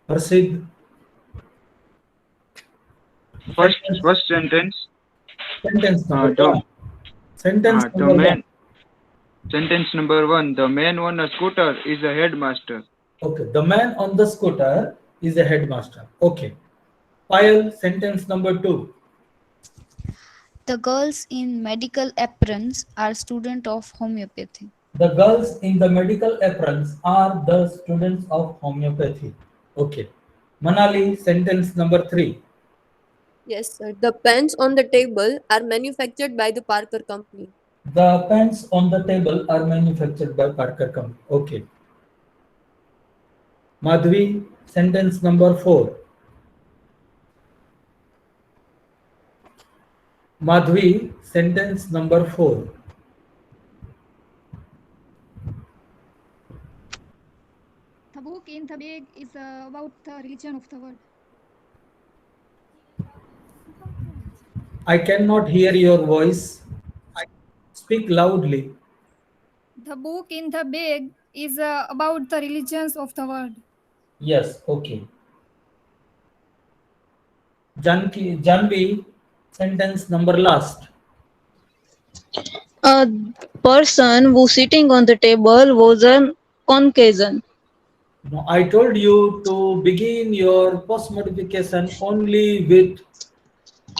Harshid. First sentence. Sentence Uh, number the one. Sentence the number man. one. Sentence number 1. The man on a scooter is a headmaster. Okay, the man on the scooter is a headmaster. Okay. Payal, sentence number two. The girls in medical aprons are students of homeopathy. The girls in the medical aprons are the students of homeopathy. Okay. Manali, sentence number three. Yes, sir. The pens on the table are manufactured by the Parker Company. The pens on the table are manufactured by Parker Company. Okay. Madhvi, sentence number four. Madhvi, sentence number four. The book in the bag is about the religion of the world. I cannot hear your voice. Speak loudly. The book in the bag is about the religions of the world. Yes, okay. Janvi, sentence number last. A person who sitting on the table was an Caucasian. No, I told you to begin your post modification only with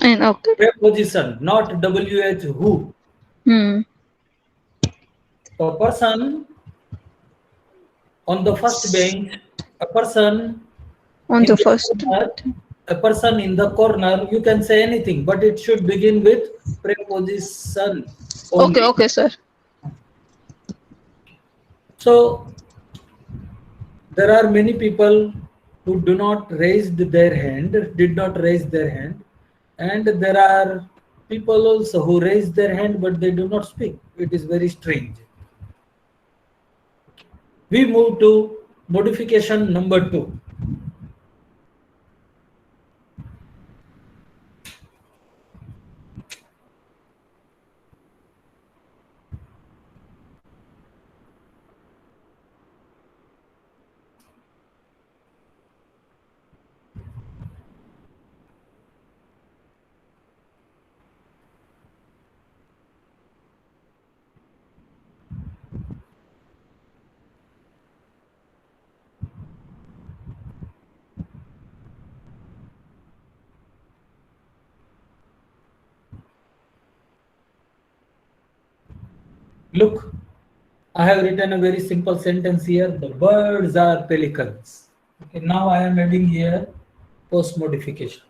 And okay. preposition, not WH who. Hmm. So, person on the first bench, a person On in the the first. corner, a person in the corner, you can say anything, but it should begin with preposition Okay, only. okay, sir. So, there are many people who do not raise their hand, did not raise their hand, and there are people also who raise their hand but they do not speak. It is very strange. We move to modification number 2. Look, I have written a very simple sentence here. The birds are pelicans. Okay, now I am adding here post modification.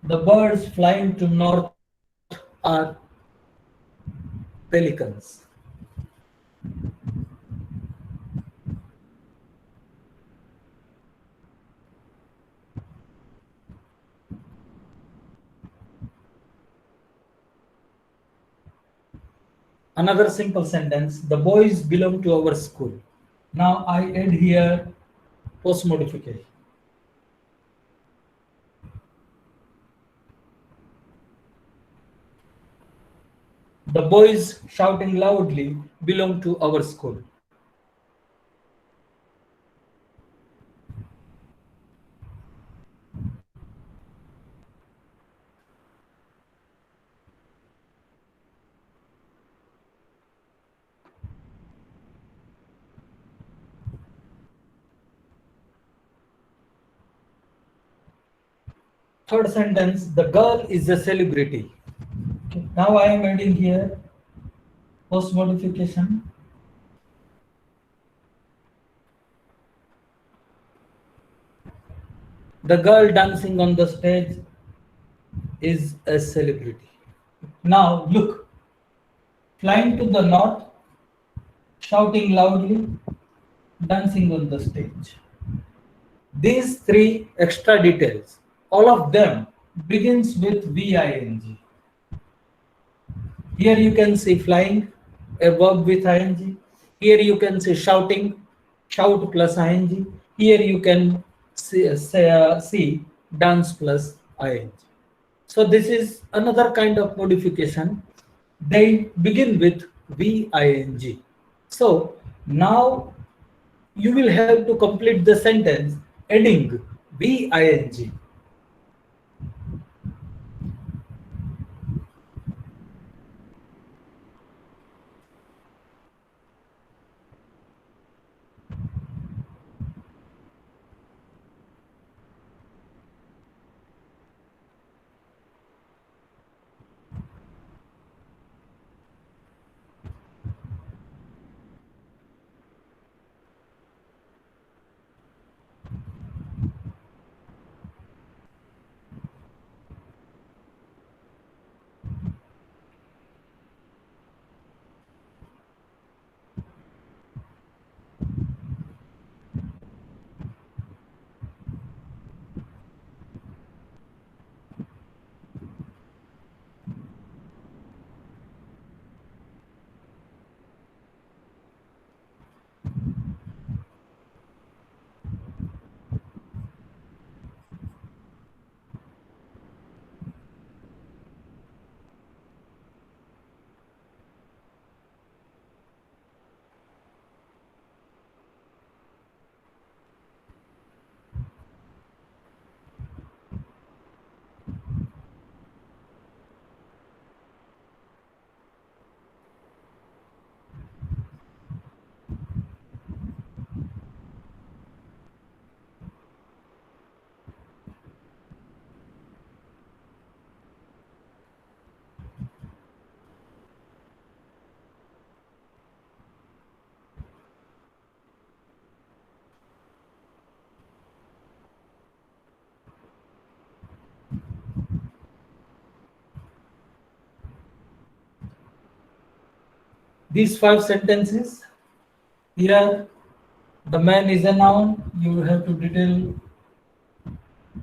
The birds flying to north are pelicans. Another simple sentence, the boys belong to our school. Now I add here post modification. The boys shouting loudly belong to our school. Third sentence, the girl is a celebrity. Okay. Now I am adding here post modification. The girl dancing on the stage is a celebrity. Now look, flying to the north, shouting loudly, dancing on the stage. These three extra details, all of them begins with VING. Here you can see flying, a verb with ing. Here you can see shouting, shout plus ing. Here you can see dance plus ing. So this is another kind of modification. They begin with VING. So now you will have to complete the sentence adding VING. These 5 sentences here, the man is a noun. You have to detail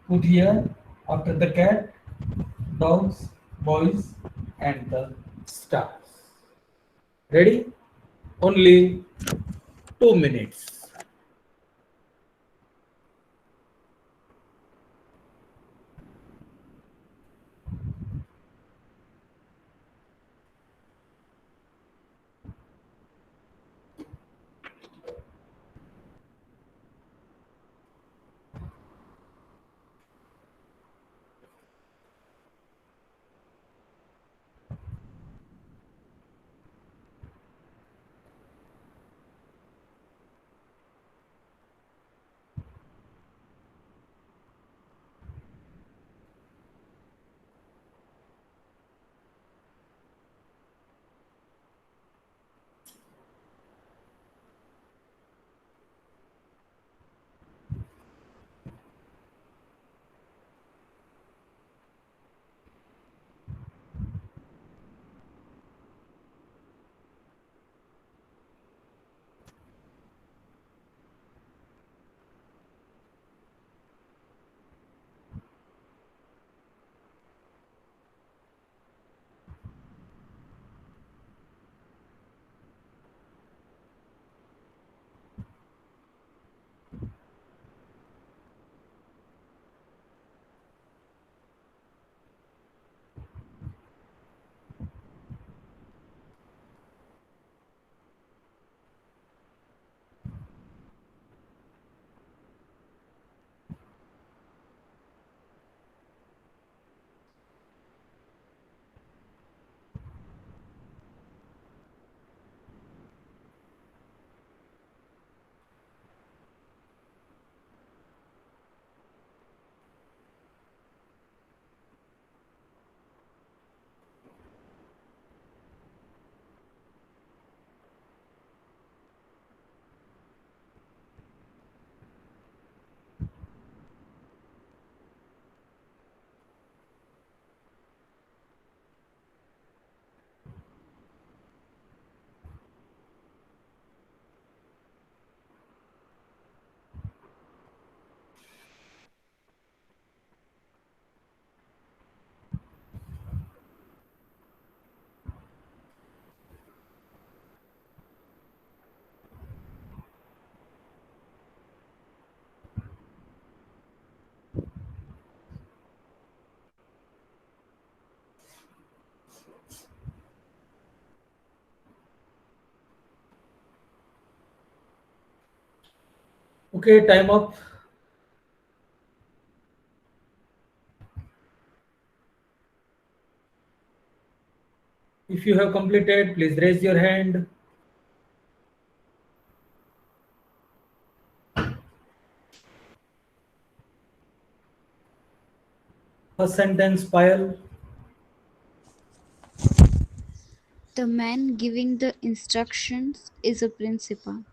put here after the cat, dogs, boys, and the stars. Ready? Only 2 minutes. Okay, time up. If you have completed, please raise your hand. First sentence, Payal. The man giving the instructions is a principal.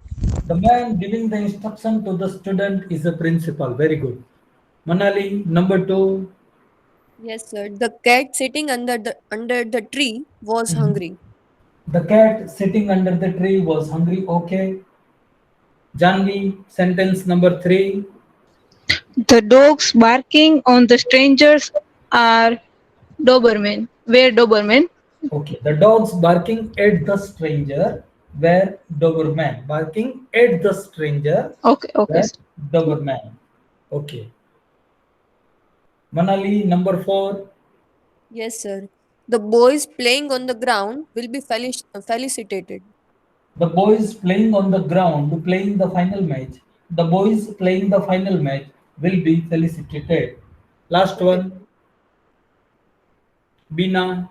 The man giving the instruction to the student is a principal. Very good. Manali, number 2. Yes, sir. The cat sitting under the tree was hungry. The cat sitting under the tree was hungry. Okay. Janvi, sentence number 3. The dogs barking on the strangers are Doberman. Were Doberman. Okay. The dogs barking at the stranger were Doberman. Barking at the stranger Okay, okay. were Doberman. Okay. Manali, number 4. Yes, sir. The boys playing on the ground will be felicitated. The boys playing on the ground, playing the final match. The boys playing the final match will be felicitated. Last Okay. one, Bina.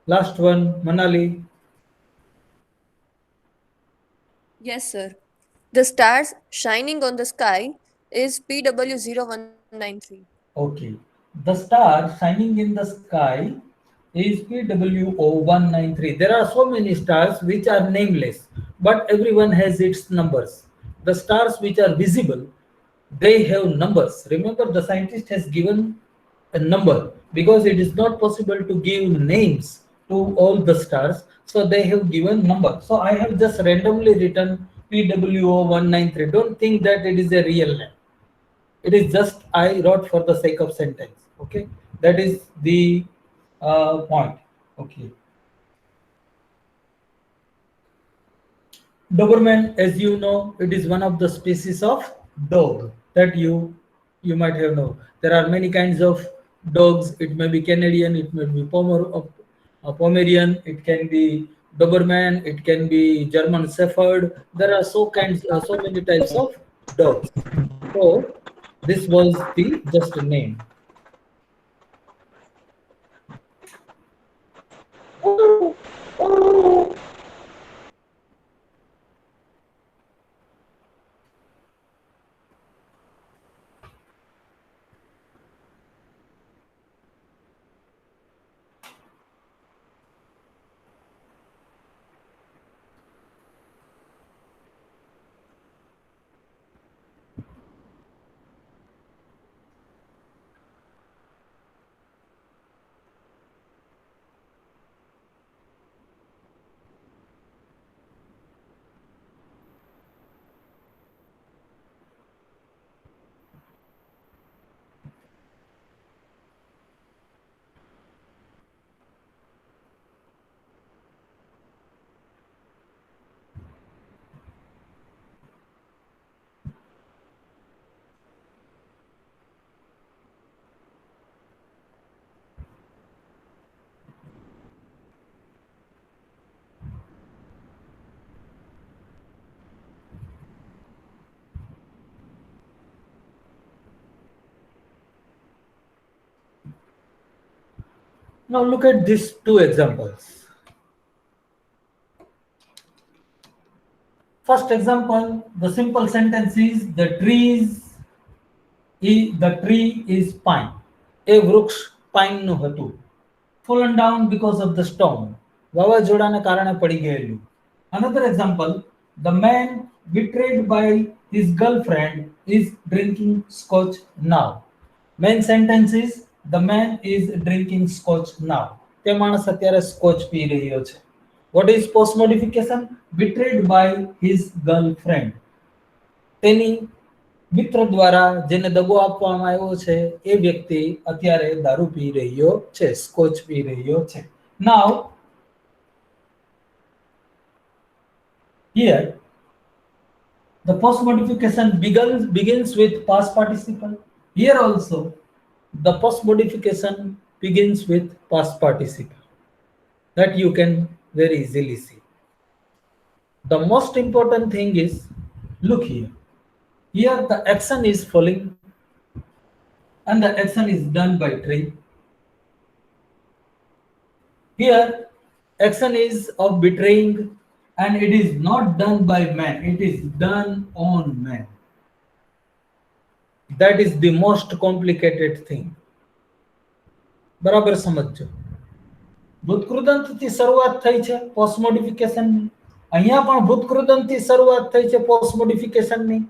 Last one, Manali. Yes, sir. The stars shining on the sky is PW0193. Okay. The star shining in the sky is PWO193. There are so many stars which are nameless, but everyone has its numbers. The stars which are visible, they have numbers. Remember, the scientist has given a number because it is not possible to give names to all the stars. So they have given number. So I have just randomly written PWO193. Don't think that it is a real name. It is just I wrote for the sake of sentence. Okay, that is the point. Okay. Doberman, as you know, it is one of the species of dog that you might have known. There are many kinds of dogs. It may be Canadian, it may be Pomerian, it can be Doberman, it can be German Shepherd. There are so many types of dogs. So this was the just a name. Now look at these two examples. First example, the simple sentence is the tree is pine. A વૃક્ષ pine નું હતું. Fallen down because of the storm. વાવાઝોડાને કારણે પડી ગયેલું. Another example, the man betrayed by his girlfriend is drinking scotch now. Main sentence is the man is drinking scotch now. તે માણસ અત્યારે સ્કોચ પી રહ્યો છે. What is post modification? Betrayed by his girlfriend. તેની મિત્ર દ્વારા જેને દગો આપવામાં આવ્યો છે એ વ્યક્તિ અત્યારે દારૂ પી રહ્યો છે, સ્કોચ પી રહ્યો છે. Now here the post modification begins with past participle. Here also the post modification begins with past participle. That you can very easily see. The most important thing is, look here. Here the action is falling and the action is done by tree. Here action is of betraying and it is not done by man, it is done on man. That is the most complicated thing. બરાબર સમજજો. ભૂતકૃદંતથી શરૂઆત થઈ છે post modification. અહીંયા પણ ભૂતકૃદંતથી શરૂઆત થઈ છે પોસ્ટ મોડિફિકેશનની.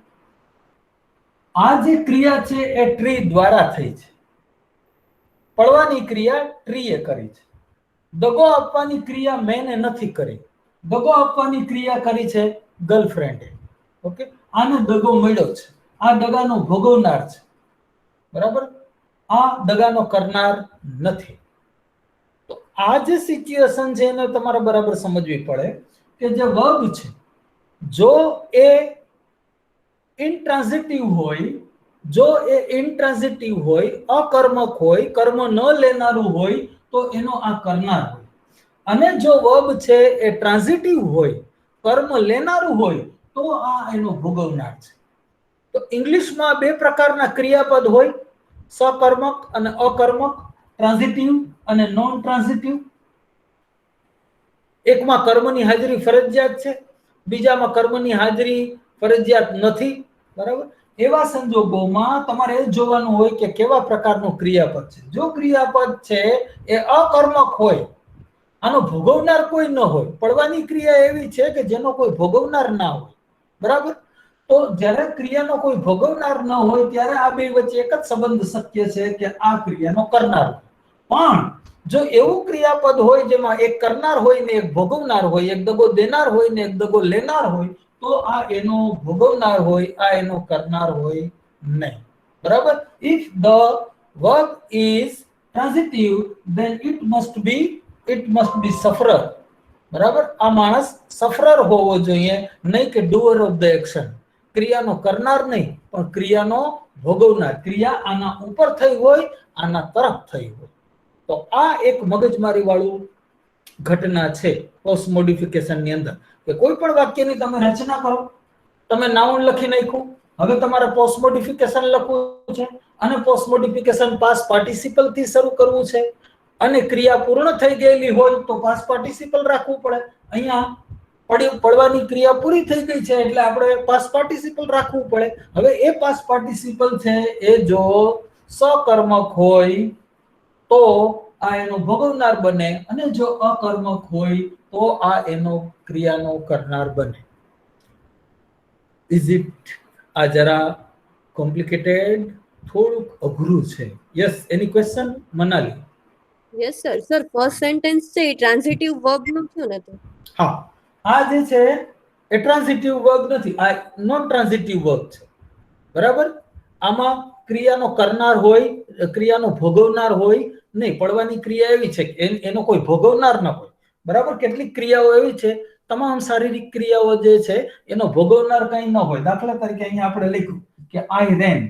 આ જે ક્રિયા છે એ ટ્રી દ્વારા થઈ છે. પડવાની ક્રિયા ટ્રીએ કરી છે. દગો આપવાની ક્રિયા મેને નથી કરી. દગો આપવાની ક્રિયા કરી છે ગર્લફ્રેન્ડે. ઓકે, આને દગો મળ્યો છે. આ દગાનો ભોગવનાર છે. બરાબર, આ દગાનો કરનાર નથી. તો આ જે સિચ્યુએશન છે એને તમારે બરાબર સમજવી પડે કે જે વર્બ છે જો એ ઇન્ટ્રાન્ઝિટિવ હોય, જો એ ઇન્ટ્રાન્ઝિટિવ હોય, અકર્મક હોય, કર્મ ન લેનારું હોય તો એનો આ કરનાર હોય. અને જો વર્બ છે એ ટ્રાન્ઝિટિવ હોય, કર્મ લેનારું હોય તો આ એનો ભોગવનાર છે. તો ઇંગ્લિશમાં બે પ્રકારના ક્રિયાપદ હોય, સકર્મક અને અકર્મક, ટ્રાન્ઝિટિવ અને નોન ટ્રાન્ઝિટિવ. એકમાં કર્મની હાજરી ફરજિયાત છે, બીજામાં કર્મની હાજરી ફરજિયાત નથી. બરાબર, એવા સંજોગોમાં તમારે એ જોવાનું હોય કે કેવા પ્રકારનું ક્રિયાપદ છે. જો ક્રિયાપદ છે એ અકર્મક હોય આનો ભોગવનાર કોઈ ન હોય. પડવાની ક્રિયા એવી છે કે જેનો કોઈ ભોગવનાર ના હોય. બરાબર? તો જ્યારે ક્રિયાનો કોઈ ભોગવનાર ન હોય ત્યારે આ બે વચ્ચે એક જ સંબંધ શક્ય છે કે આ ક્રિયાનો કરનાર. પણ જો એવું ક્રિયાપદ હોય જેમાં એક કરનાર હોય ને એક ભોગવનાર હોય, એક દગો દેનાર હોય ને એક દગો લેનાર હોય, તો આ એનો ભોગવનાર હોય, આ એનો કરનાર હોય નહીં. બરાબર? If the verb is transitive, then it must be sufferer. બરાબર? આ માણસ સફરર હોવો જોઈએ, નહીં કે ડુઅર ઓફ ધ એક્શન. ક્રિયાનો કરનાર નહીં, પણ ક્રિયાનો ભોગવનાર. ક્રિયા આના ઉપર થઈ હોય, આના તરફ થઈ હોય. તો આ એક મગજમારી વાળું ઘટના છે પોસ્ટ મોડિફિકેશન ની અંદર, કે કોઈ પણ વાક્યની તમે રચના કરો, તમે નાઉન લખી નાખ્યું, હવે તમારે પોસ્ટ મોડિફિકેશન લખવું છે અને પોસ્ટ મોડિફિકેશન પાસ્ટ પાર્ટિસિપલ થી શરૂ કરવું છે અને ક્રિયા પૂર્ણ થઈ ગયેલી હોય તો પાસ્ટ પાર્ટિસિપલ રાખવું પડે. અહીંયા પડવાની ક્રિયા પૂરી થઈ ગઈ છે એટલે આપણે પાસ્ટ પાર્ટિસિપલ રાખવું પડે. હવે એ પાસ્ટ પાર્ટિસિપલ છે એ જો સકર્મક હોય તો આ એનો ભોગવનાર બને, અને જો અકર્મક હોય તો આ એનો ક્રિયાનો કરનાર બને. Is it? આ જરા કોમ્પ્લિકેટેડ, થોડુંક અઘરું છે. Yes, any question Manali? Yes sir. Sir first sentence છે એ ટ્રાન્ઝિટિવ વર્બ નું થયું ને? તો હા, આ જે છે એ ટ્રાન્ઝિટિવ વર્બ નથી, આ નોન ટ્રાન્ઝિટિવ વર્બ છે. બરાબર? આમાં ક્રિયાનો કરનાર હોય, ક્રિયાનો ભોગવનાર હોય નહીં. પડવાની ક્રિયા એવી છે કે એનો કોઈ ભોગવનાર ન હોય. બરાબર? કેટલીક ક્રિયાઓ એવી છે, તમામ શારીરિક ક્રિયાઓ જે છે એનો ભોગવનાર કઈ ન હોય. દાખલા તરીકે અહીંયા આપણે લખ્યું કે આઈ રેન,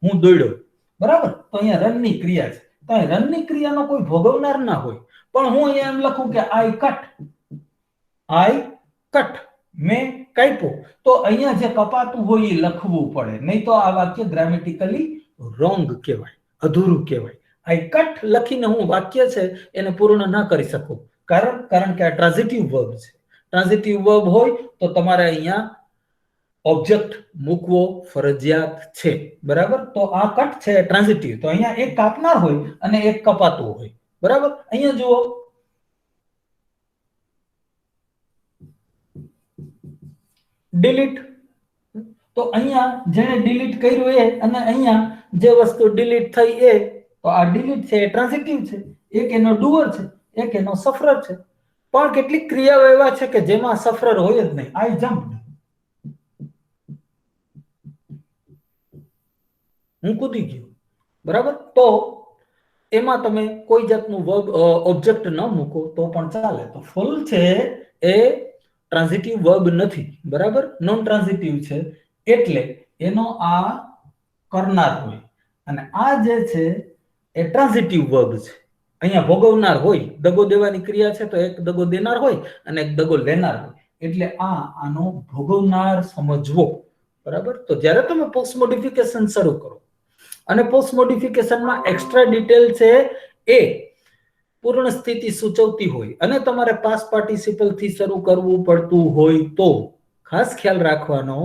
હું દોડ્યો. બરાબર? તો અહીંયા રન ની ક્રિયા છે, તો રન ની ક્રિયાનો કોઈ ભોગવનાર ના હોય. પણ હું અહીંયા એમ લખું કે આઈ કટ, મેં કાપ્યો, તો અહીંયા જે કપાતું હોય એ લખવું પડે, નહીં તો આ વાક્ય ગ્રામેટિકલી રોંગ કહેવાય, અધૂરું કહેવાય. આઈ કટ લખીને હું વાક્ય છે એને પૂર્ણ ના કરી શકું. કારણ કે આ ટ્રાન્ઝિટિવ વર્બ છે. ટ્રાન્ઝિટિવ વર્બ હોય તો તમારે અહીંયા ઓબ્જેક્ટ મૂકવો ફરજિયાત છે. બરાબર? તો આ કટ છે ટ્રાન્ઝિટિવ, તો અહીંયા એક કાપનાર હોય અને એક કપાતું હોય. બરાબર? અહીંયા જુઓ, ડિલીટ, તો અહીંયા જેને ડિલીટ કર્યું એ અને અહીંયા જે વસ્તુ ડિલીટ થઈ એ, તો આ ડિલીટ છે એ ટ્રાન્ઝિટિવ છે. એક એનો ડુઅર છે, એક એનો સફરર છે. પણ કેટલીક ક્રિયાઓ એવા છે કે જેમાં સફરર હોય જ નહીં. આઈ જમ્પ, હું કૂદી ગયો. બરાબર? તો એમાં તમે કોઈ જાતનું વર્બ ઓબ્જેક્ટ ન મૂકો તો પણ ચાલે. તો ફૂલ છે એ ટ્રાન્ઝિટિવ વર્બ નથી. બરાબર? નોન ટ્રાન્ઝિટિવ છે એટલે એનો આ કરનાર હોય, અને આ જે છે એ ટ્રાન્ઝિટિવ વર્બ છે. અહીંયા ભોગવનાર હોય, દગો દેવાની ક્રિયા છે તો એક દગો દેનાર હોય અને એક દગો લેનાર હોય, એટલે આનો ભોગવનાર સમજવો. બરાબર? તો જ્યારે તમે પોસ્ટ મોડિફિકેશન શરૂ કરો અને પોસ્ટ મોડિફિકેશનમાં એક્સ્ટ્રા ડિટેલ છે એ પૂર્ણ સ્થિતિ સૂચવતી હોય અને તમારે પાસ્ટ પાર્ટિસિપલ થી શરૂ કરવું પડતું હોય તો ખાસ ખ્યાલ રાખવાનો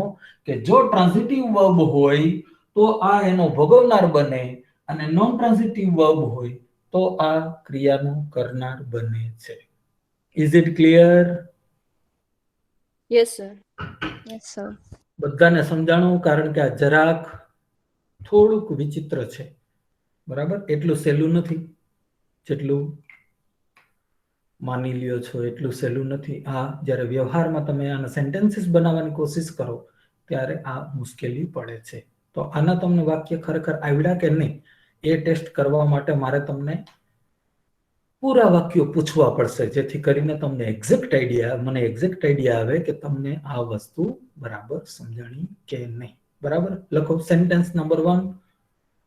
કે જો ટ્રાન્ઝિટિવ વર્બ હોય તો આ એનો ભોગવનાર બને, અને નોન ટ્રાન્ઝિટિવ વર્બ હોય તો આ ક્રિયાનો કરનાર બને છે. Is it clear? Yes sir. Yes sir. બધાને સમજાણું? કારણ કે આ જરાક થોડુંક વિચિત્ર છે. બરાબર? એટલું સહેલું નથી જેટલું માની લ્યો છો, એટલું સહેલું નથી. આ જ્યારે વ્યવહારમાં તમે આના સેન્ટેન્સીસ બનાવવાની કોશિશ કરો ત્યારે આ મુશ્કેલી પડે છે. તો આના તમને વાક્ય ખરેખર આવડ્યા કે નહીં એ ટેસ્ટ કરવા માટે મારે તમને પૂરા વાક્યો પૂછવા પડશે, જેથી કરીને તમને એક્ઝેક્ટ આઈડિયા આવે કે તમને આ વસ્તુ બરાબર સમજાણી કે નહીં. બરાબર? લખો સેન્ટેન્સ નંબર 1.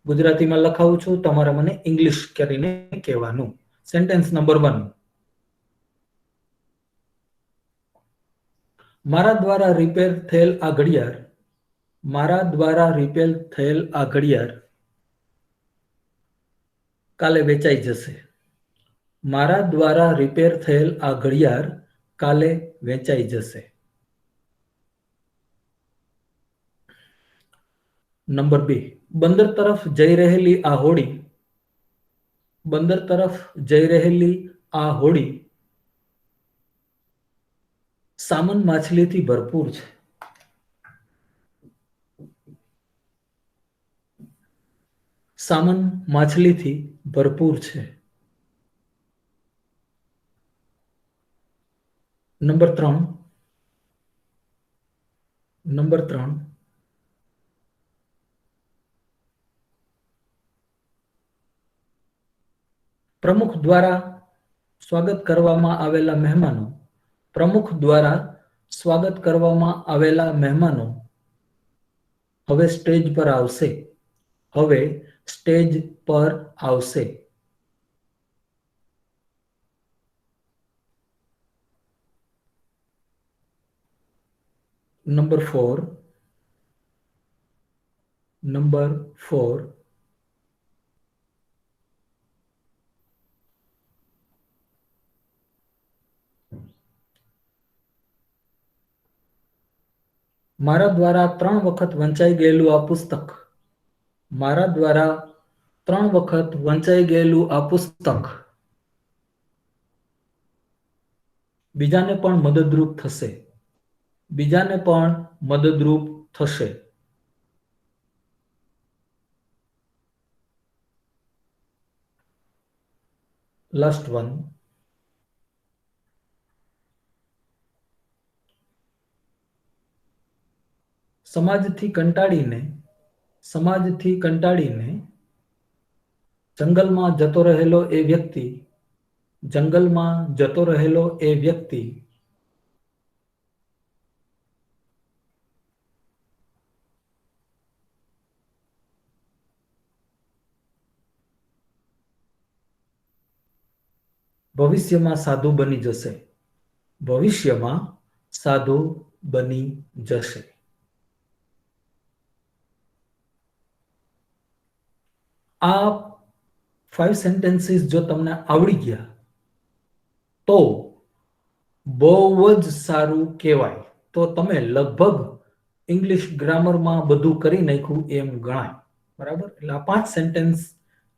ગુજરાતીમાં લખાવું છું, તમારે મને ઇંગ્લિશ કરીને કહેવાનું. Sentence number 1. મારા દ્વારા રિપેર થયેલ આ ઘડિયાળ કાલે વેચાઈ જશે. મારા દ્વારા રિપેર થયેલ આ ઘડિયાળ કાલે વેચાઈ જશે. નંબર 2. બંદર તરફ જઈ રહેલી આ હોડી સામન માછલીથી ભરપૂર છે. સામન માછલીથી ભરપૂર છે. નંબર 3 પ્રમુખ દ્વારા સ્વાગત કરવામાં આવેલા મહેમાનો હવે સ્ટેજ પર આવશે. નંબર 4 મારા દ્વારા 3 વખત વંચાઈ ગયેલું આ પુસ્તક બીજાને પણ મદદરૂપ થશે. Last one. સમાજથી કંટાળીને જંગલમાં જતો રહેલો એ વ્યક્તિ ભવિષ્યમાં સાધુ બની જશે. આ 5 સેન્ટેન્સીસ જો તમને આવડી ગયા તો બહુ જ સારું કહેવાય. તો તમે લગભગ ઇંગ્લિશ ગ્રામરમાં બધું કરી નાખ્યું એમ ગણાય. બરાબર. એટલે આ 5 સેન્ટેન્સ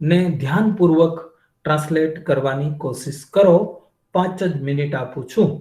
ને ધ્યાનપૂર્વક ટ્રાન્સલેટ કરવાની કોશિશ કરો. 5 જ મિનિટ આપું છું.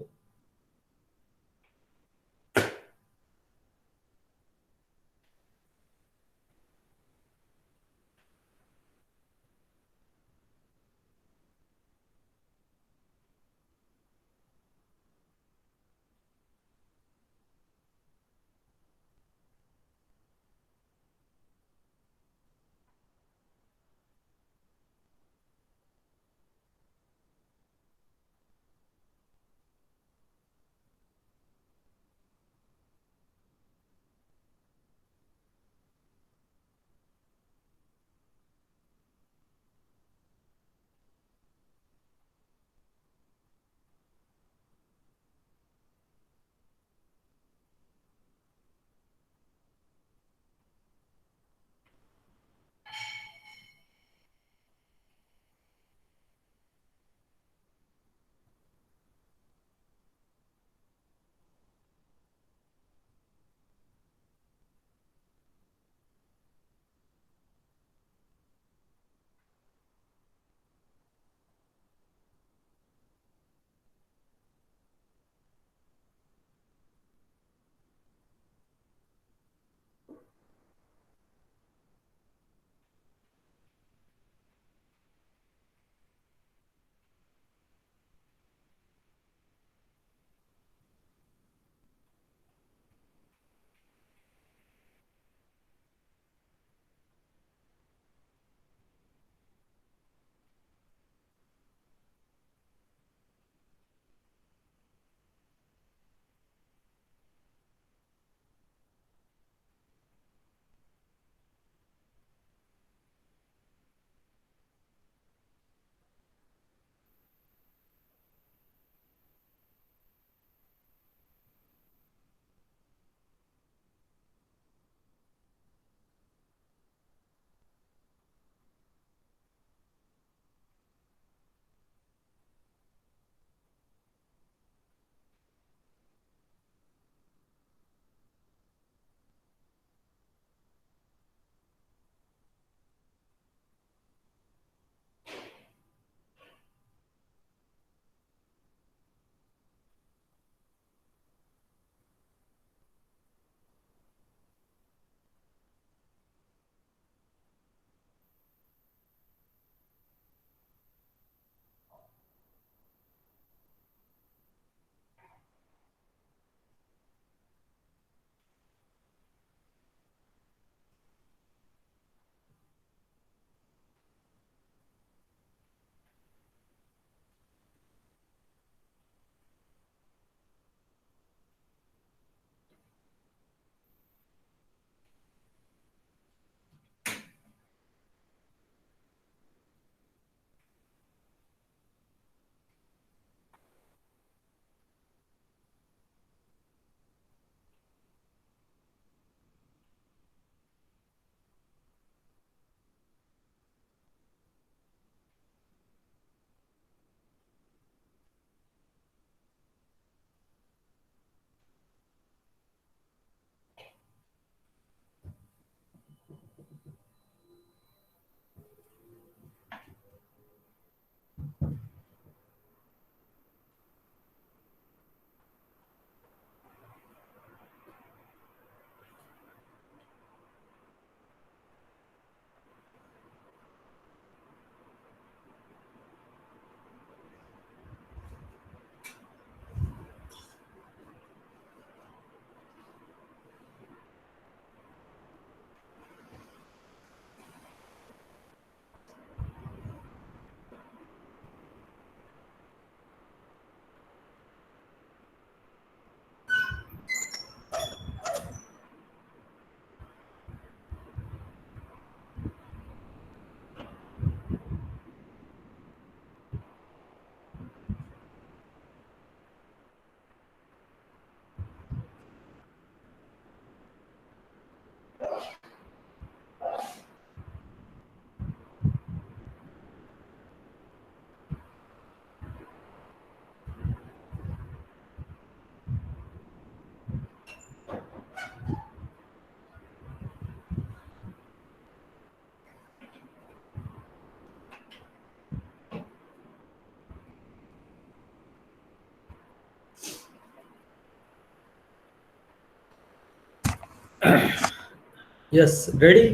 Yes, ready?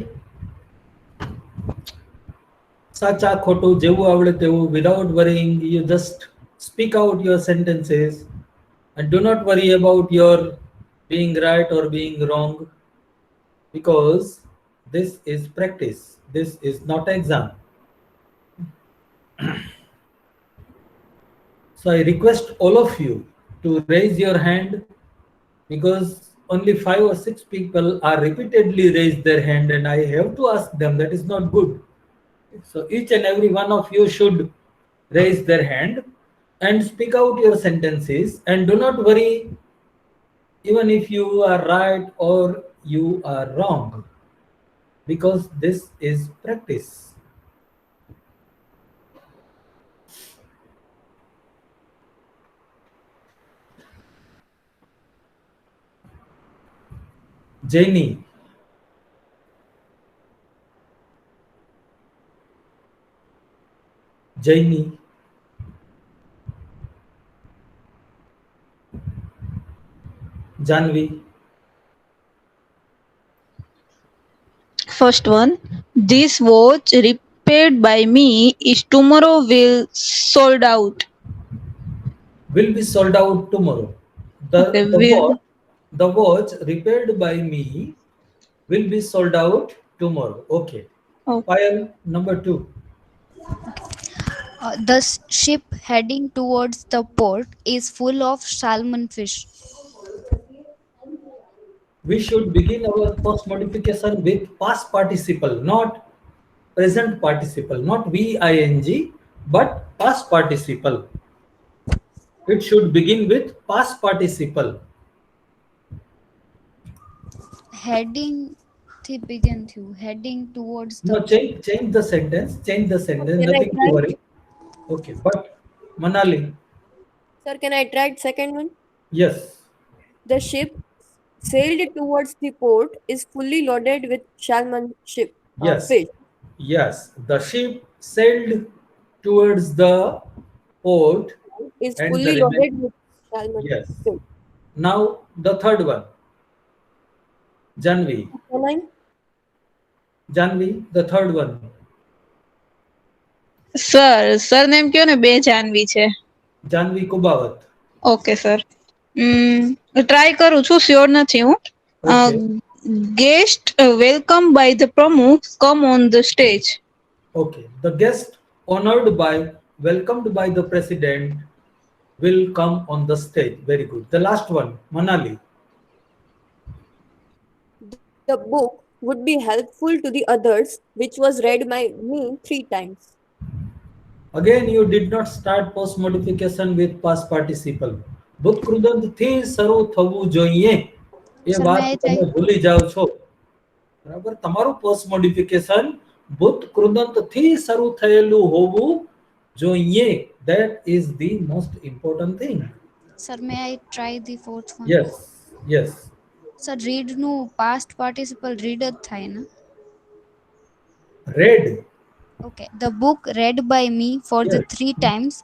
સાચા ખોટું જેવું આવડે તેવું, without worrying, you just speak out your sentences and do not worry about your being right or being wrong, because this is practice, this is not exam. So I request all of you to raise your hand, because only 5 or 6 people are repeatedly raised their hand and I have to ask them. That is not good. So each and every one of you should raise their hand and speak out your sentences, and do not worry even if you are right or you are wrong, because this is practice. Janie, Janie, Janvi, First one, this watch repaired by me is tomorrow will sold out. will be sold out tomorrow. Okay, will. The watch repaired by me will be sold out tomorrow. Okay. Oh. Payal, number 2. The ship heading towards the port is full of salmon fish. We should begin our post modification with past participle, not present participle, not VING, but past participle. It should begin with past participle. Heading to begin to heading towards the No, change the sentence. Change the sentence. Can I Nothing to try? worry. Okay, but Manali, Sir, can I try the second one? yes, The ship sailed towards the port is fully loaded with salmon yes, fish. yes. The ship sailed towards the port Is and fully the loaded with salmon yes. fish. Now the third one, Janvi. Can I? Janvi, the third one. Sir surname કયો ને બે જાનવી છે. Janvi Kubawat. Okay sir, try કરું છું, sure નથી હું. Okay. Guest welcomed by the Pramukh come on the stage. Okay. The guest honored by, welcomed by the president will come on the stage. Very good. The last one, Manali. The book would be helpful to the others, which was read by me 3 times. Again, you did not start post modification with past participle. ભૂત કૃદંત થી શરૂ થવું જોઈએ. એ Sir, વાત may I તમે try? ભૂલી જાઓ છો. બરાબર, તમારું પોસ્ટ મોડિફિકેશન ભૂત કૃદંત થી શરૂ થયેલું હોવું જોઈએ. That is the most important thing. Sir, may I try the fourth one? Yes, yes. Sir, read નું past participle read જ થાય ને? Read. Okay. The book read by me for the Yes. 3 times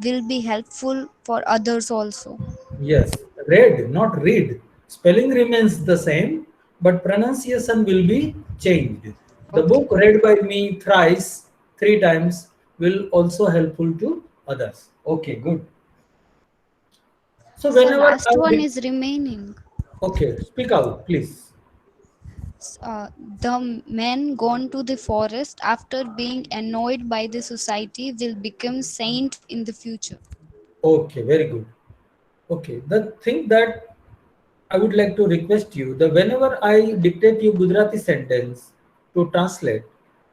will be helpful for others also. Yes, read, not read. Spelling remains the same, but pronunciation will be changed. The Okay. book read by me thrice, 3 times will also helpful to others. Okay, good. So Sir, whenever last one is remaining. okay, speak out, please. The man gone to the forest after being annoyed by the society will become saint in the future. Okay, very good. Okay, the thing that I would like to request you, that whenever I dictate you Gujarati sentence to translate,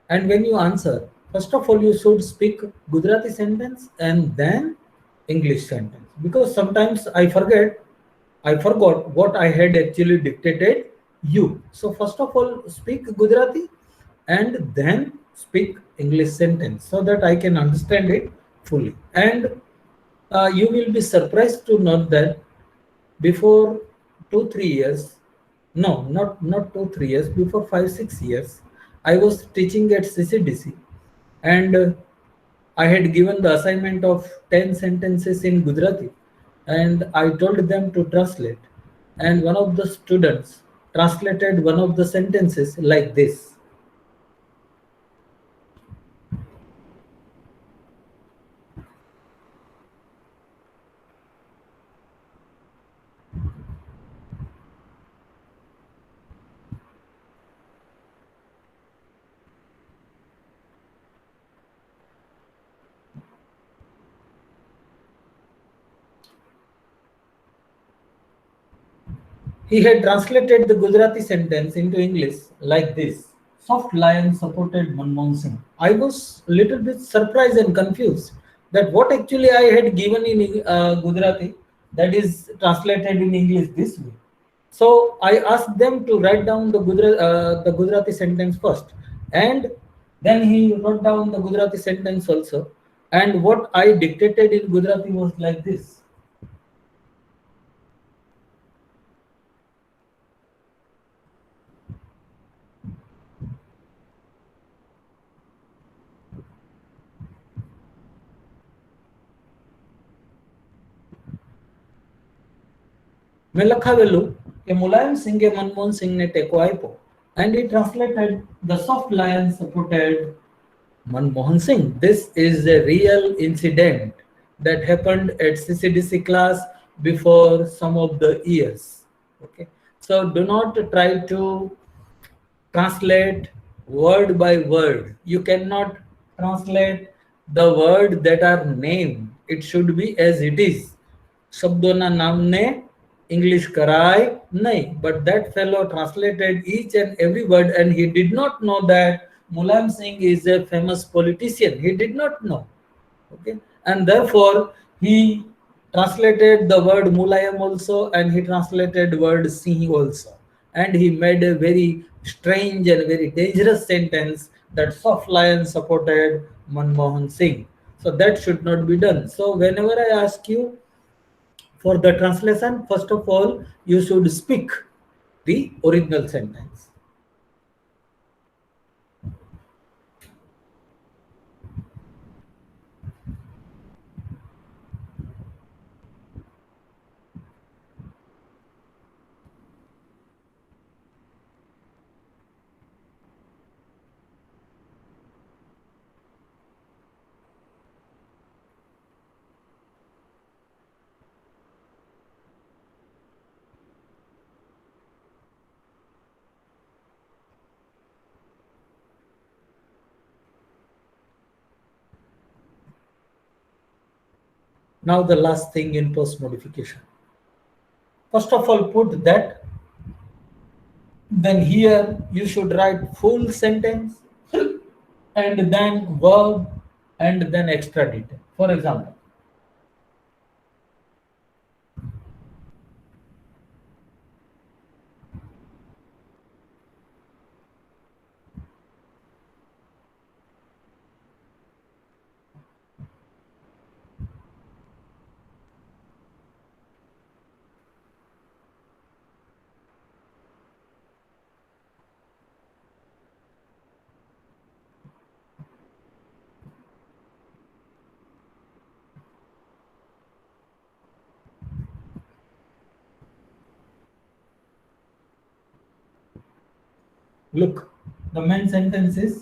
and when you answer, first of all you should speak Gujarati sentence and then English sentence, because sometimes I forgot what I had actually dictated you. So first of all speak Gujarati and then speak English sentence so that I can understand it fully. And you will be surprised to note that before 2-3 years, no, not 2-3 years, before 5-6 years, I was teaching at CCDC, and I had given the assignment of 10 sentences in Gujarati, and I told them to translate. And one of the students translated one of the sentences like this. He had translated the Gujarati sentence into English like this. Soft lion supported Manmohan Singh. I was a little bit surprised and confused that what actually I had given in Gujarati that is translated in English this way. So I asked them to write down the Gujarati sentence first, and then he wrote down the Gujarati sentence also. And what I dictated in Gujarati was like this. મેં લખાવેલું કે મુલાયમ સિંઘે મનમોહન સિંહને ટેકો આપ્યો and he translated the soft lion supported Manmohan Singh. This is a real incident that happened at CCDC class before some of the years. Okay, so do not try to translate word by word. You cannot translate the word that are named. It should be as it is. શબ્દોના નામને English karai nahi, but that fellow translated each and every word, and he did not know that Mulayam Singh is a famous politician. He did not know. Okay, and therefore he translated the word Mulayam also, and he translated word Singh also, and he made a very strange and very dangerous sentence that soft lion supported Manmohan Singh. So that should not be done. So whenever I ask you for the translation, first of all, you should speak the original sentence. Now the last thing in post modification. First of all, put that. Then here you should write full sentence and then verb and then extra detail. For example, look, the main sentence is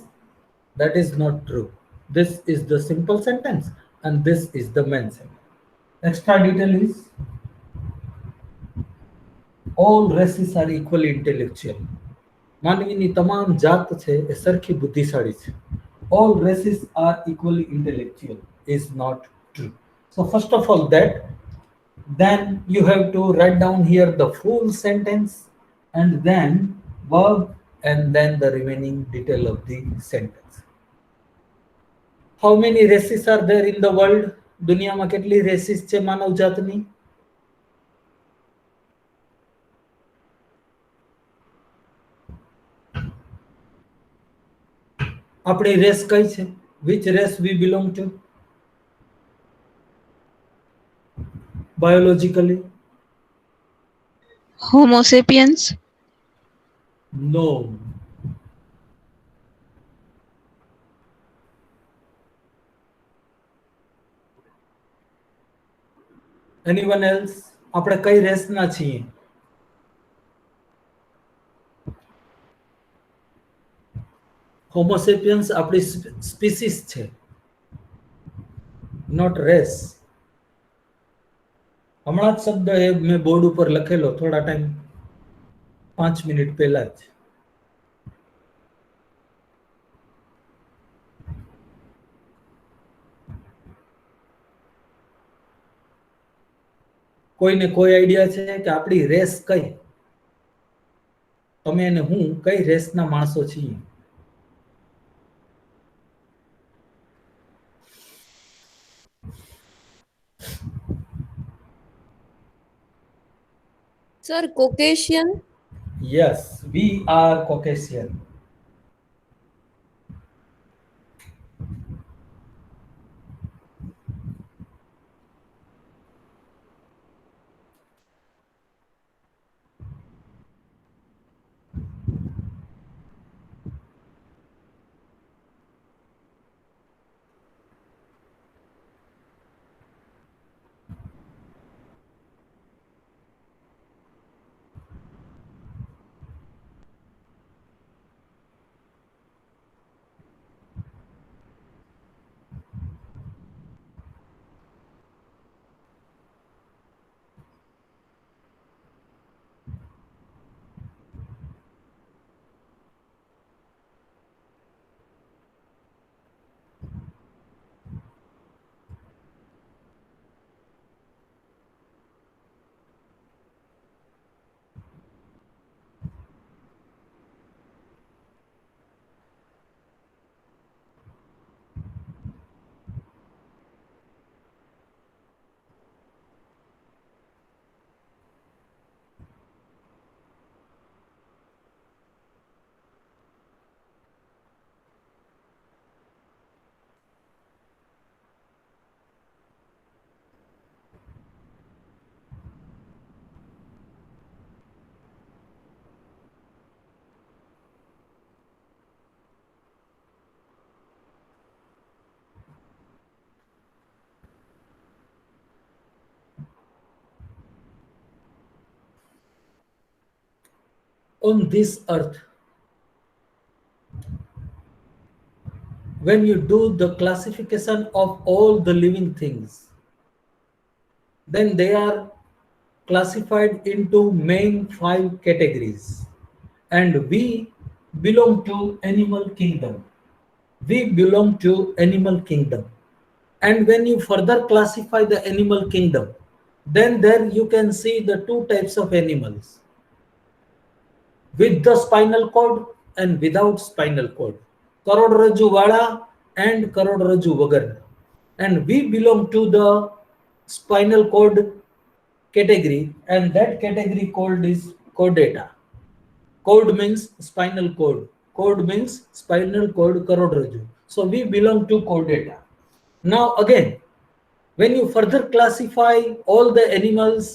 that is not true. This is the simple sentence and this is the main sentence. Extra detail is all races are equally intellectual. માનવીની તમામ જાત છે એ સરખી બુદ્ધિશાળી છે. All races are equally intellectual is not true. So first of all that, then you have to write down here the full sentence and then verb and then the remaining detail of the sentence. How many races are there in the world? દુનિયામાં કેટલી races છે માનવ જાતની? આપણી race કઈ છે? Which race we belong to? Biologically? Homo sapiens. No. Anyone else? આપણે કઈ રેસના છીએ? હોમોસેપિયન્સ આપણી સ્પીસીસ છે, નોટ રેસ. હમણાં જ શબ્દ એ મેં બોર્ડ ઉપર લખેલો થોડા ટાઈમ 5 મિનિટ પહેલા જ. કોઈને કોઈ આઈડિયા છે કે આપણી રેસ કઈ? તમે અને હું કઈ રેસના માણસો છીએ? Sir, Caucasian. Yes, we are Caucasian. On this earth, when you do the classification of all the living things, then they are classified into main 5 categories, and we belong to animal kingdom. We belong to animal kingdom. And when you further classify the animal kingdom, then there you can see the 2 types of animals, with the spinal cord and without spinal cord, કરોડરજ્જુ વાળા and કરોડરજ્જુ વગરના. And we belong to the spinal cord category, and that category called is chordata. Cord means spinal cord. Cord means spinal cord, करोड़रज्जु. So we belong to chordata. Now again, when you further classify all the animals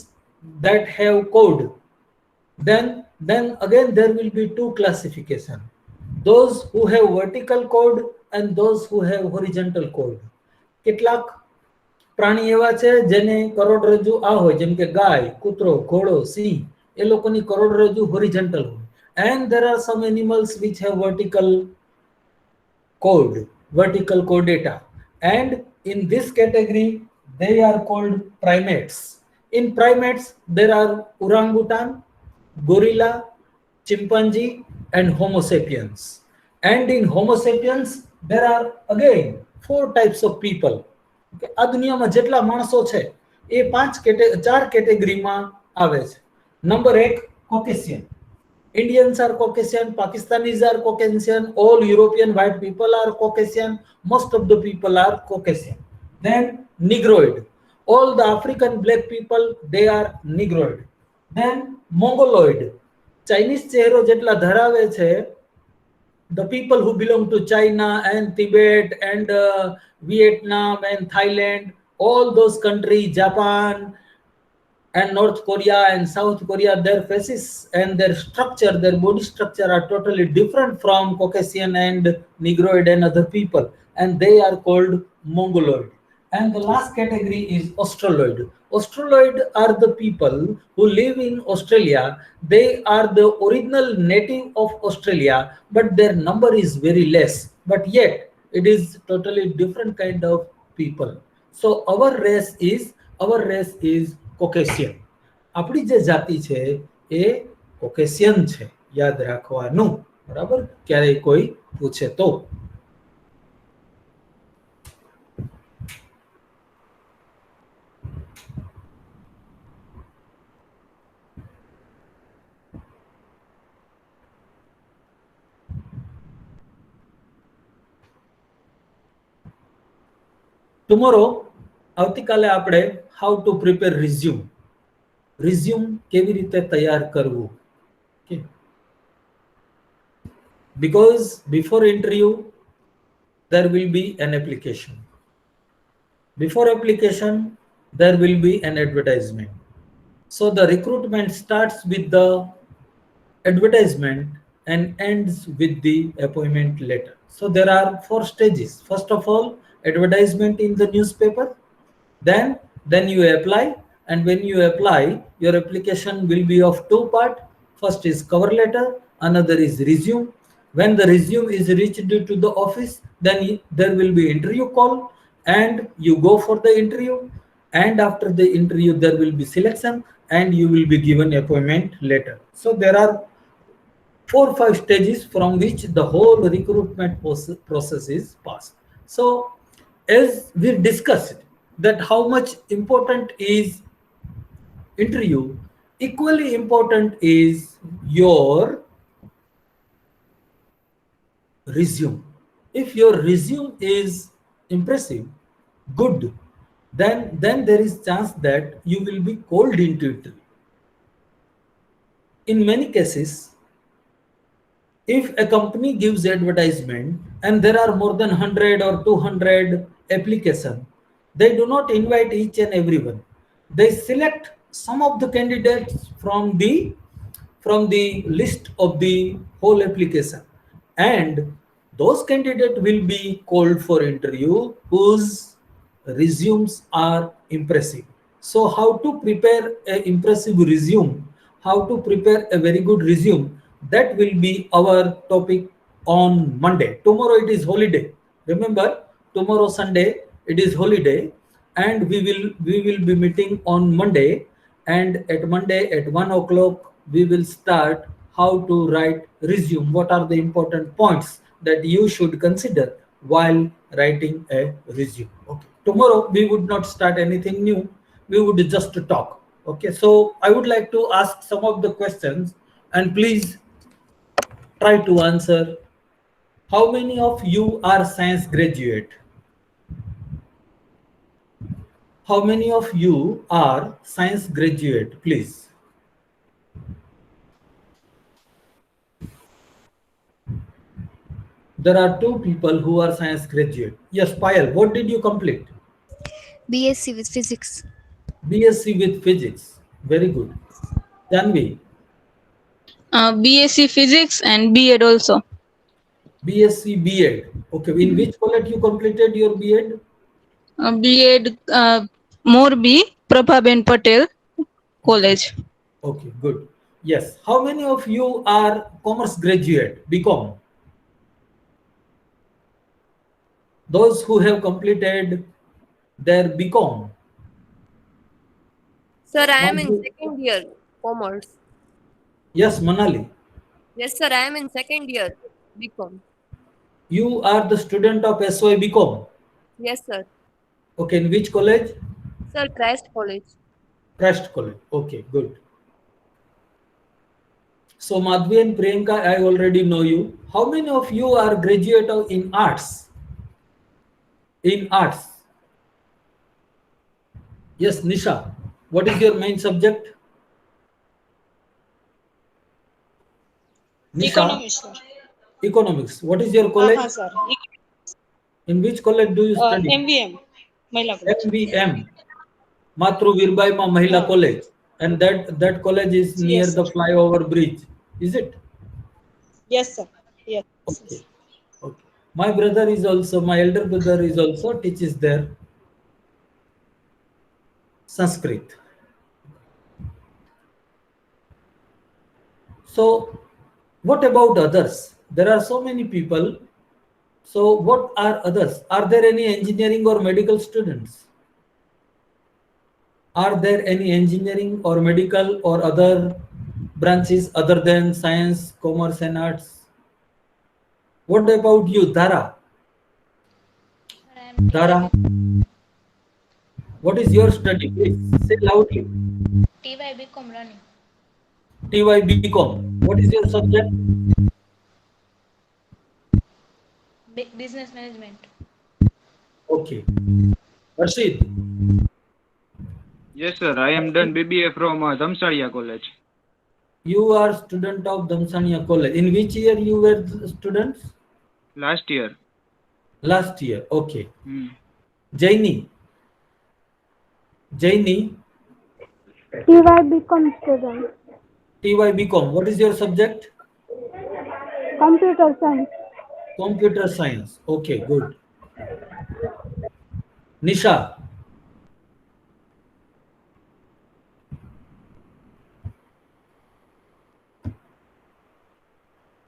that have cord, then again there will be 2 classification: those who have vertical cord and those who have horizontal cord. કેટલાક પ્રાણી એવા છે જેને કરોડરજ્જુ આ હોય, જેમ કે ગાય, કૂતરો, ઘોડો, સિંહ, એ લોકોની કરોડરજ્જુ horizontal હોય. And there are some animals which have vertical cord, vertical chordata, and in this category they are called primates. In primates there are orangutan, gorilla, chimpanzee and homo sapiens. And in homo sapiens there are again 4 types of people. આ દુનિયામાં જેટલા માણસો છે એ 4 કેટેગરીમાં આવે છે. Number 1, Caucasian. Indians are Caucasian, Pakistanis are Caucasian, all European white people are Caucasian, most of the people are Caucasian. Then Negroid. All the African black people, they are Negroid. Then Mongoloid. Chinese ચહેરો જેટલા ધરાવે છે, the people who belong to China and Tibet and Vietnam and Thailand, all those countries, Japan and North Korea and South Korea, their faces and their structure, their body structure are totally different from Caucasian and Negroid and other people, and they are called Mongoloid. And the last category is Australoid. Australoid are the people who live in Australia. They are the original native of Australia, but their number is very less. But yet, it is totally different kind of people. So our race is Caucasian. આપણી જે જાતિ છે એ કોકેશિયન છે, યાદ રાખવાનું, બરાબર, ક્યારે કોઈ પૂછે તો. ટુમોરો આવતીકાલે આપણે હાઉ ટુ પ્રિપેર રિઝ્યુમ કેવી રીતે તૈયાર કરવું. Because before interview there will be an application. Before application there will be an advertisement. So the recruitment starts with the advertisement and ends with the appointment letter. So there are 4 stages. First of all, advertisement in the newspaper, then you apply, and when you apply, your application will be of 2 parts. First is cover letter, another is resume. When the resume is reached to the office, then there will be interview call, and you go for the interview, and after the interview there will be selection, and you will be given appointment letter. So there are 4-5 stages from which the whole recruitment process is passed. So as we discussed that how much important is interview, equally important is your resume. If your resume is impressive, good, then there is chance that you will be called into interview. In many cases, if a company gives advertisement and there are more than 100 or 200 applications, they do not invite each and everyone. They select some of the candidates from the list of the whole application, and those candidates will be called for interview whose resumes are impressive. So how to prepare an impressive resume, how to prepare a very good resume, that will be our topic on Monday. Tomorrow it is holiday. Remember, tomorrow Sunday it is holiday, and we will be meeting on Monday, and at Monday at 1 o'clock we will start how to write resume. What are the important points that you should consider while writing a resume? Okay. Tomorrow we would not start anything new. We would just talk. Okay. So I would like to ask some of the questions, and please try to answer. How many of you are science graduate? How many of you are science graduate, please? There are 2 people who are science graduate. Yes, Payal, what did you complete? BSc with physics. BSc with physics. Very good. Janvi? BSc physics and B.Ed also. BSc B.Ed. Okay. In which college you completed your B.Ed? B.Ed Morbi Prabhaben Patel College. Okay, good. Yes. How many of you are commerce graduate, BCom? Those who have completed their BCom. Sir, I am in second year commerce. Yes, Manali. Yes, sir, I am in second year BCom. You are the student of SY BCom. Yes, sir. Okay, in which college? Sir, Christ College. Christ College. Okay, good. So Madhvi and Priyanka, I already know you. How many of you are graduate in arts? In arts? Yes, Nisha. What is your main subject? Nisha? Economics, sir. Economics. What is your college? Sir. In which college do you study? MVM. Mahila College. MVM. Matru Virbai Ma Mahila College. And that college is near Yes, the flyover bridge. Is it? Yes, sir. Yes. Okay. Okay. My brother is also, my elder brother is also teaches there. Sanskrit. So what about others? There are so many people. So what are others? Are there any engineering or medical students? Are there any engineering or medical or other branches other than science, commerce and arts? What about you, Dara? Dara, what is your study? Please say loudly. TY BCom running. TY BCom. What is your subject? Business management. Okay. Rashid. Yes, sir. I am done BBA from Dhamsalia College. You are student of Damsania College. In which year you were students? Last year. Last year. Okay. Jaini. Jaini. TY BCom student. TY BCom. What is your subject? Computer science. Computer science. Okay, good. Nisha.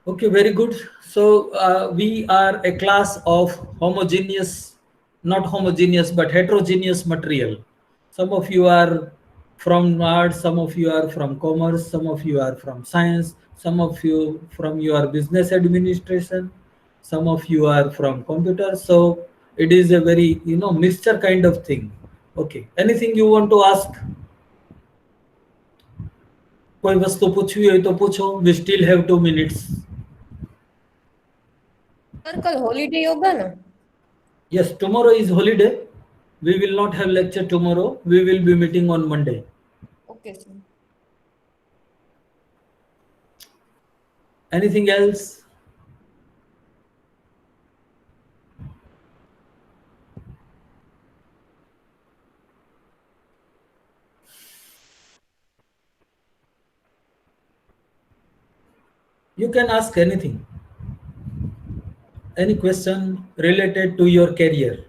Okay, very good. So we are a class of homogeneous, not homogeneous, but heterogeneous material. Some of you are from arts, some of you are from commerce, some of you are from science, some of you from your business administration, some of you are from computer. So it is a very, mixture kind of thing. Okay, anything you want to ask? कोई वस्तु पूछवी हो तो पूछो. We still have 2 minutes. Sir कल holiday होगा ना? Yes, tomorrow is holiday. We will not have lecture tomorrow. We will be meeting on Monday. Okay, sir. Anything else? You can ask anything. Any question related to your career?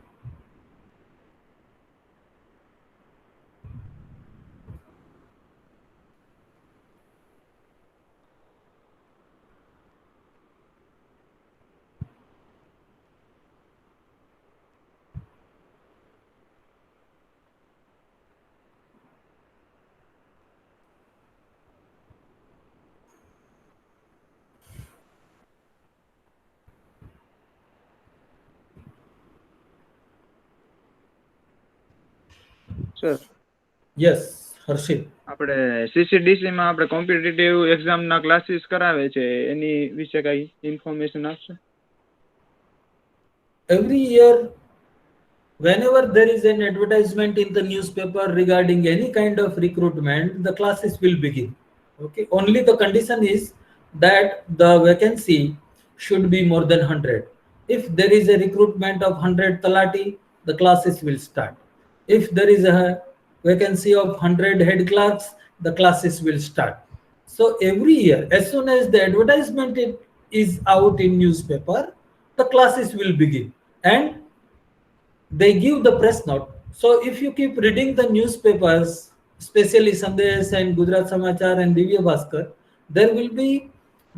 Sir Yes, Harshit. આપણે CCDC માં આપણે competitive exam ના classes કરાવે છે એની વિશે કઈ information આપશો? Every year, whenever there is an advertisement in the newspaper regarding any kind of recruitment, the classes will begin. Okay, only the condition is that the vacancy should be more than 100. If there is a recruitment of 100 talati, the classes will start. If there is a vacancy of 100 head clerks, the classes will start. So every year, as soon as the advertisement is out in newspaper, the classes will begin. And they give the press note. So if you keep reading the newspapers, especially Sandesh and Gujarat Samachar and Divya Bhaskar, there will be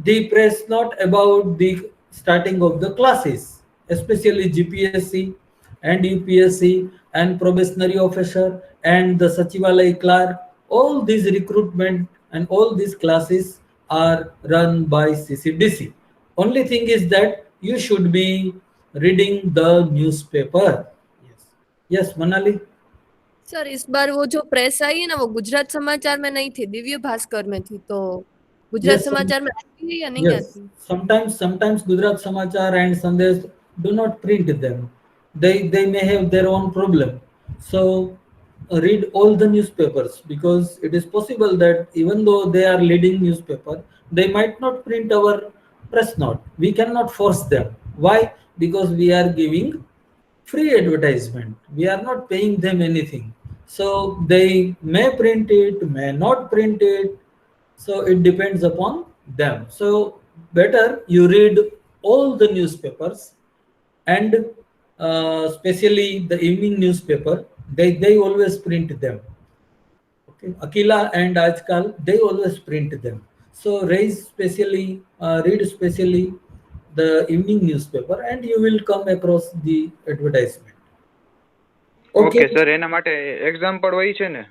the press note about the starting of the classes, especially GPSC and UPSC and probationary officer and the Sachivalaya clerk. All these recruitment and all these classes are run by CCDC. Only thing is that you should be reading the newspaper. Yes, Manali. Sir इस बार वो जो press आई है ना वो गुजरात समाचार में नहीं थी, दिव्य भास्कर में थी, तो गुजरात Yes, समाचार में आती है या नहीं Yes, आती? sometimes Gujarat Samachar and Sandesh do not print them. They may have their own problem. So read all the newspapers, because it is possible that even though they are leading newspaper, they might not print our press note. We cannot force them. Why? Because we are giving free advertisement. We are not paying them anything. So they may print it, may not print it. So it depends upon them. So better you read all the newspapers, and especially the evening newspaper. They always print them. Okay, Akila and Ajkal, they always print them. So read specially the evening newspaper, and you will come across the advertisement. Okay Okay. Sir એના માટે exam પણ હોય છે ને?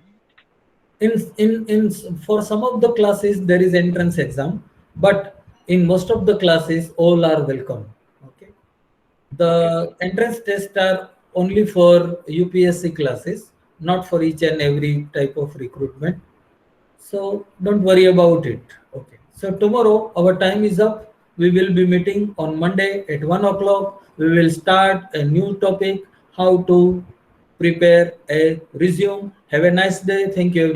In for some of the classes there is entrance exam, but in most of the classes all are welcome. Okay, the entrance tests are only for UPSC classes, not for each and every type of recruitment, so don't worry about it. Okay, so tomorrow our time is up. We will be meeting on Monday at 1 o'clock. We will start a new topic, how to prepare a resume. Have a nice day. Thank you everyone.